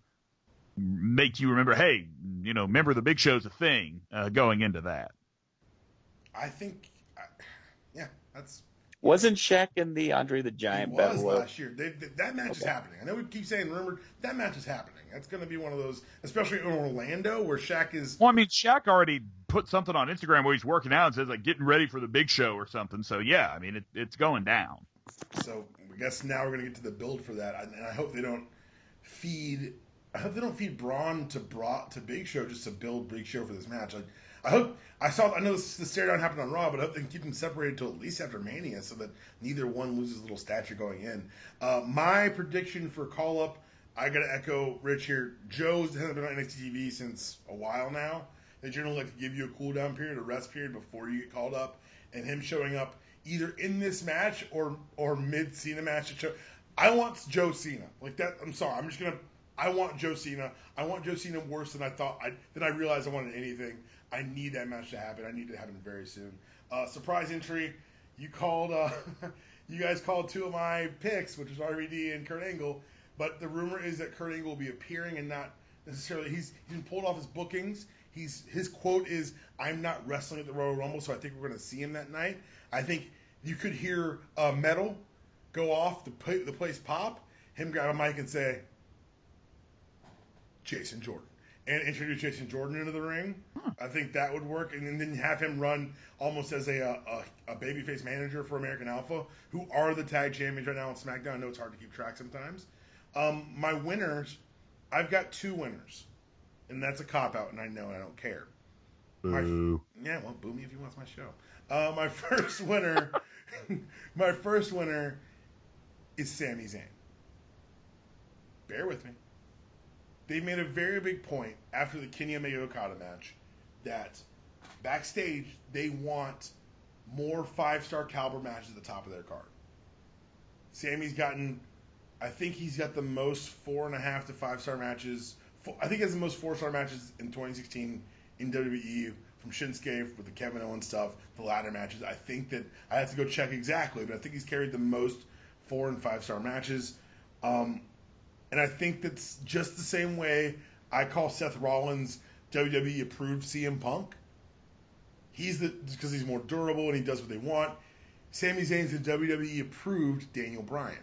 make you remember, hey, remember the Big Show's a thing going into that. I think, that's... Wasn't Shaq in the Andre the Giant Battle Royal? Last year. That match is happening. I know we keep saying rumored. That match is happening. That's going to be one of those, especially in Orlando, where Shaq is... Well, I mean, Shaq already put something on Instagram where he's working out and says, like, getting ready for the Big Show or something. So, yeah, I mean, it's going down. So I guess now we're going to get to the build for that, and I hope they don't feed Braun to Big Show just to build Big Show for this match. I know the stare down happened on Raw, but I hope they can keep them separated till at least after Mania so that neither one loses a little stature going in. My prediction for call up, I got to echo Rich here. Joe's hasn't been on NXT TV since a while now. They generally like to give you a cool down period, a rest period before you get called up, and him showing up either in this match or mid Cena match. I want Joe Cena like that. I'm sorry. I want Joe Cena. I want Joe Cena worse than I realized I wanted anything. I need that match to happen. I need it to happen very soon. Surprise entry. You guys called two of my picks, which is RVD and Kurt Angle. But the rumor is that Kurt Angle will be appearing and not necessarily. He's been pulled off his bookings. His quote is, "I'm not wrestling at the Royal Rumble," so I think we're going to see him that night. I think you could hear metal go off, the place pop, him grab a mic and say, "Jason Jordan," and introduce Jason Jordan into the ring. I think that would work, and then have him run almost as a babyface manager for American Alpha, who are the tag champions right now on SmackDown. I know it's hard to keep track sometimes. My winners, I've got two winners, and that's a cop-out, and I know, and I don't care. Boo. Well, boo me if you want my show. My first winner is Sami Zayn. Bear with me. They made a very big point after the Kenny Omega-Okada match that backstage they want more 5-star caliber matches at the top of their card. Sami's gotten, I think he's got the most 4.5 to 5-star matches I think he has the most 4-star matches in 2016 in WWE from Shinsuke with the Kevin Owens stuff, the ladder matches. I think that I have to go check exactly, but I think he's carried the most 4- and 5-star matches. And I think that's just the same way I call Seth Rollins WWE approved CM Punk. Because he's more durable and he does what they want. Sami Zayn's the WWE approved Daniel Bryan.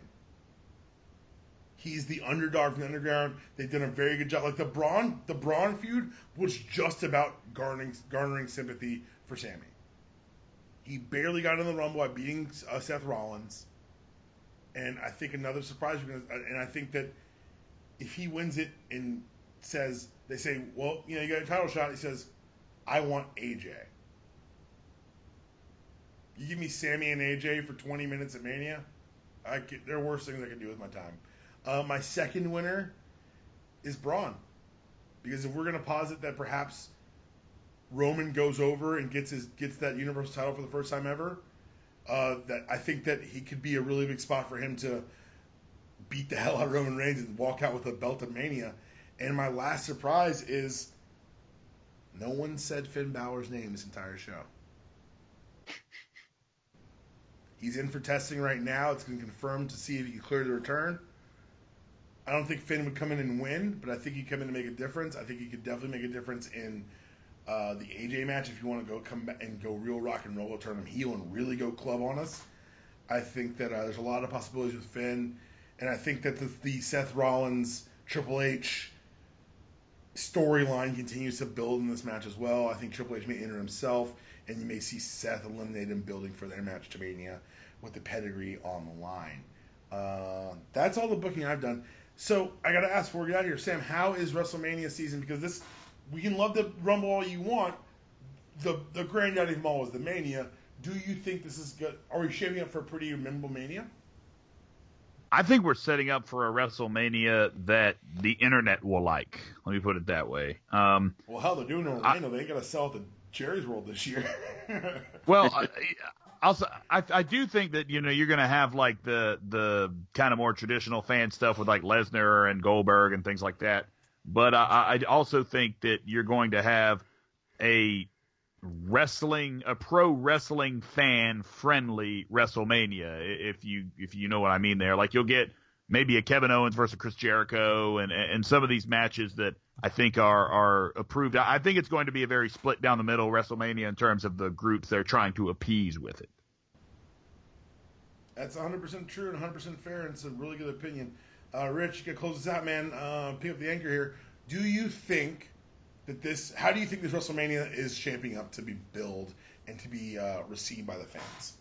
He's the underdog from the underground. They've done a very good job. Like the Braun feud was just about garnering sympathy for Sami. He barely got in the Rumble by beating Seth Rollins. And I think another surprise, and I think that if he wins it and they say, well, you got a title shot, he says, I want AJ. You give me Sami and AJ for 20 minutes at Mania, there are worse things I can do with my time. My second winner is Braun. Because if we're going to posit that perhaps Roman goes over and gets that Universal title for the first time ever, that I think that he could be a really big spot for him to beat the hell out of Roman Reigns and walk out with a belt of Mania. And my last surprise is no one said Finn Balor's name this entire show. He's in for testing right now. It's been confirmed to see if he can clear the return. I don't think Finn would come in and win, but I think he'd come in to make a difference. I think he could definitely make a difference in the AJ match if you want to come back and go real rock and roll, turn him heel and really go club on us. I think that there's a lot of possibilities with Finn, and I think that the Seth Rollins Triple H storyline continues to build in this match as well. I think Triple H may enter himself, and you may see Seth eliminate him building for their match to Mania with the pedigree on the line. That's all the booking I've done. So I got to ask before we get out of here, Sam, how is WrestleMania season? Because we can love the Rumble all you want. The granddaddy of them all is the Mania. Do you think this is good? Are we shaping up for a pretty memorable Mania? I think we're setting up for a WrestleMania that the internet will like. Let me put it that way. Well, hell, they're doing Orlando. They ain't got to sell it to Jerry's World this year. Well, I do think that you're going to have like the kind of more traditional fan stuff with like Lesnar and Goldberg and things like that. But I also think that you're going to have a pro wrestling fan friendly WrestleMania, if you know what I mean there. Like you'll get maybe a Kevin Owens versus Chris Jericho and some of these matches that I think are approved. I think it's going to be a very split down the middle WrestleMania in terms of the groups they're trying to appease with it. That's 100% true and 100% fair, and it's a really good opinion. Rich, you can close this out, man. Pick up the anchor here. Do you think that how do you think this WrestleMania is shaping up to be billed and to be received by the fans?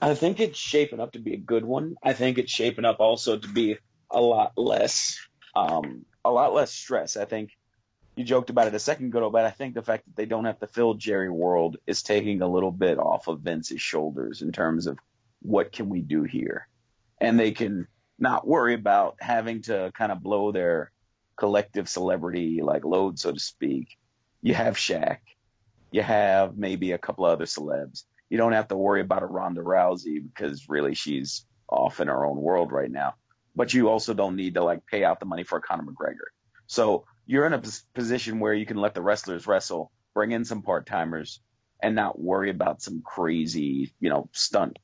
I think it's shaping up to be a good one. I think it's shaping up also to be a lot less stress. I think you joked about it a second ago, but I think the fact that they don't have to fill Jerry World is taking a little bit off of Vince's shoulders in terms of what can we do here. And they can not worry about having to kind of blow their collective celebrity like load, so to speak. You have Shaq. You have maybe a couple other celebs. You don't have to worry about a Ronda Rousey because really she's off in her own world right now. But you also don't need to like pay out the money for Conor McGregor. So you're in a position where you can let the wrestlers wrestle, bring in some part-timers, and not worry about some crazy, stunt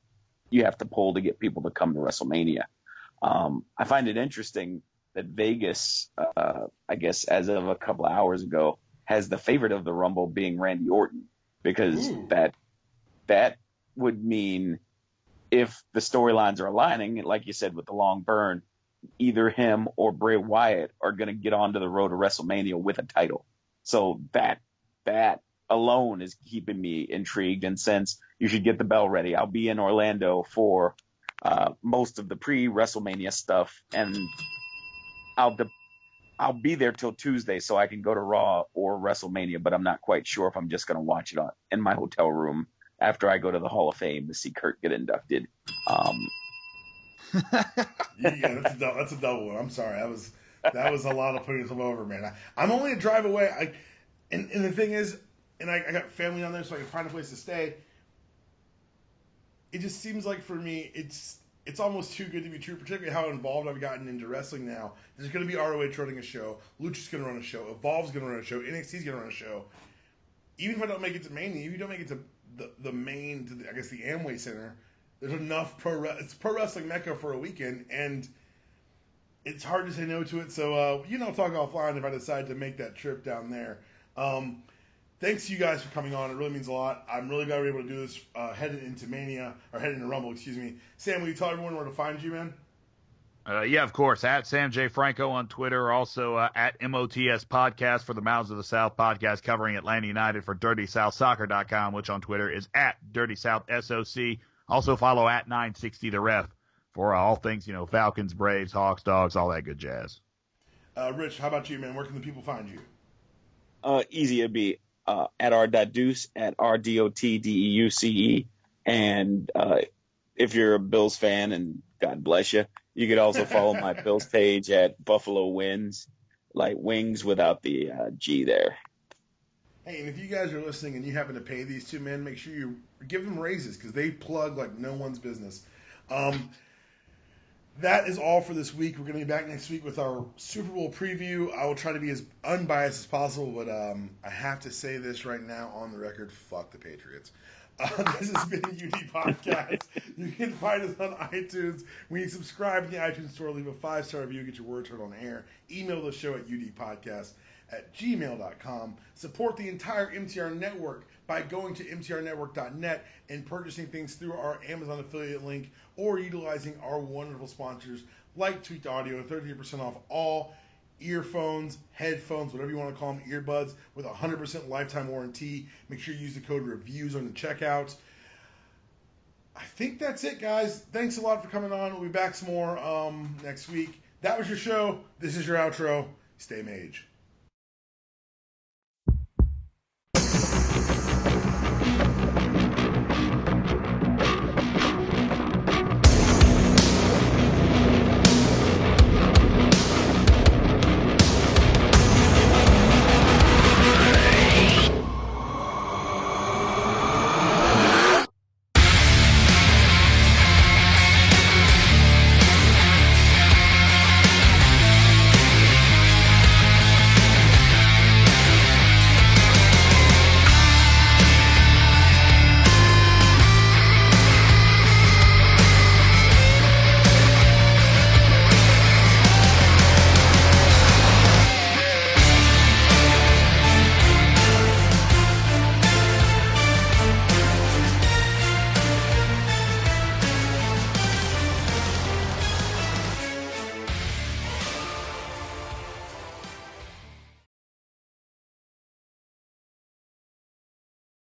you have to pull to get people to come to WrestleMania. I find it interesting that Vegas, I guess as of a couple of hours ago, has the favorite of the Rumble being Randy Orton, because that would mean if the storylines are aligning, like you said with the long burn, either him or Bray Wyatt are going to get onto the road to WrestleMania with a title. So that alone is keeping me intrigued. And since you should get the bell ready, I'll be in Orlando for most of the pre-WrestleMania stuff, and I'll be there till Tuesday so I can go to Raw or WrestleMania, but I'm not quite sure if I'm just going to watch it in my hotel room after I go to the Hall of Fame to see Kurt get inducted. Yeah, that's a double one. I'm sorry. That was a lot of putting them over, man. I'm only a drive away. And the thing is, and I got family on there, so I can find a place to stay. It just seems like for me, it's almost too good to be true, particularly how involved I've gotten into wrestling now. There's going to be ROH running a show, Lucha's going to run a show, Evolve's going to run a show, NXT's going to run a show. Even if I don't make it to Mania, if you don't make it to the main, to the Amway Center, there's enough it's pro wrestling mecca for a weekend, and it's hard to say no to it. So, talk offline if I decide to make that trip down there. Thanks to you guys for coming on. It really means a lot. I'm really glad we were able to do this heading into Rumble, excuse me. Sam, will you tell everyone where to find you, man? Yeah, of course. At Sam J. Franco on Twitter. Also at MOTS Podcast for the Mouths of the South podcast covering Atlanta United for DirtySouthSoccer.com, which on Twitter is at DirtySouthSOC. Also follow at 960 The Ref for all things, Falcons, Braves, Hawks, Dogs, all that good jazz. Rich, how about you, man? Where can the people find you? Easy. It'd be at r.deuce, at rdotdeuce. And if you're a Bills fan, and God bless you, you could also follow my Bills page at Buffalo Wins, like wings without the G there. Hey, and if you guys are listening and you happen to pay these two men, make sure you give them raises because they plug like no one's business. That is all for this week. We're going to be back next week with our Super Bowl preview. I will try to be as unbiased as possible, but I have to say this right now on the record. Fuck the Patriots. This has been UD Podcast. You can find us on iTunes. When you subscribe to the iTunes store, leave a 5-star review, get your words heard on air. Email the show at udpodcast@gmail.com. Support the entire MTR network by going to mtrnetwork.net and purchasing things through our Amazon affiliate link or utilizing our wonderful sponsors like Tweaked Audio, 30% off all earphones, headphones, whatever you want to call them, earbuds, with 100% lifetime warranty. Make sure you use the code REVIEWS on the checkout. I think that's it, guys. Thanks a lot for coming on. We'll be back some more next week. That was your show. This is your outro. Stay mage.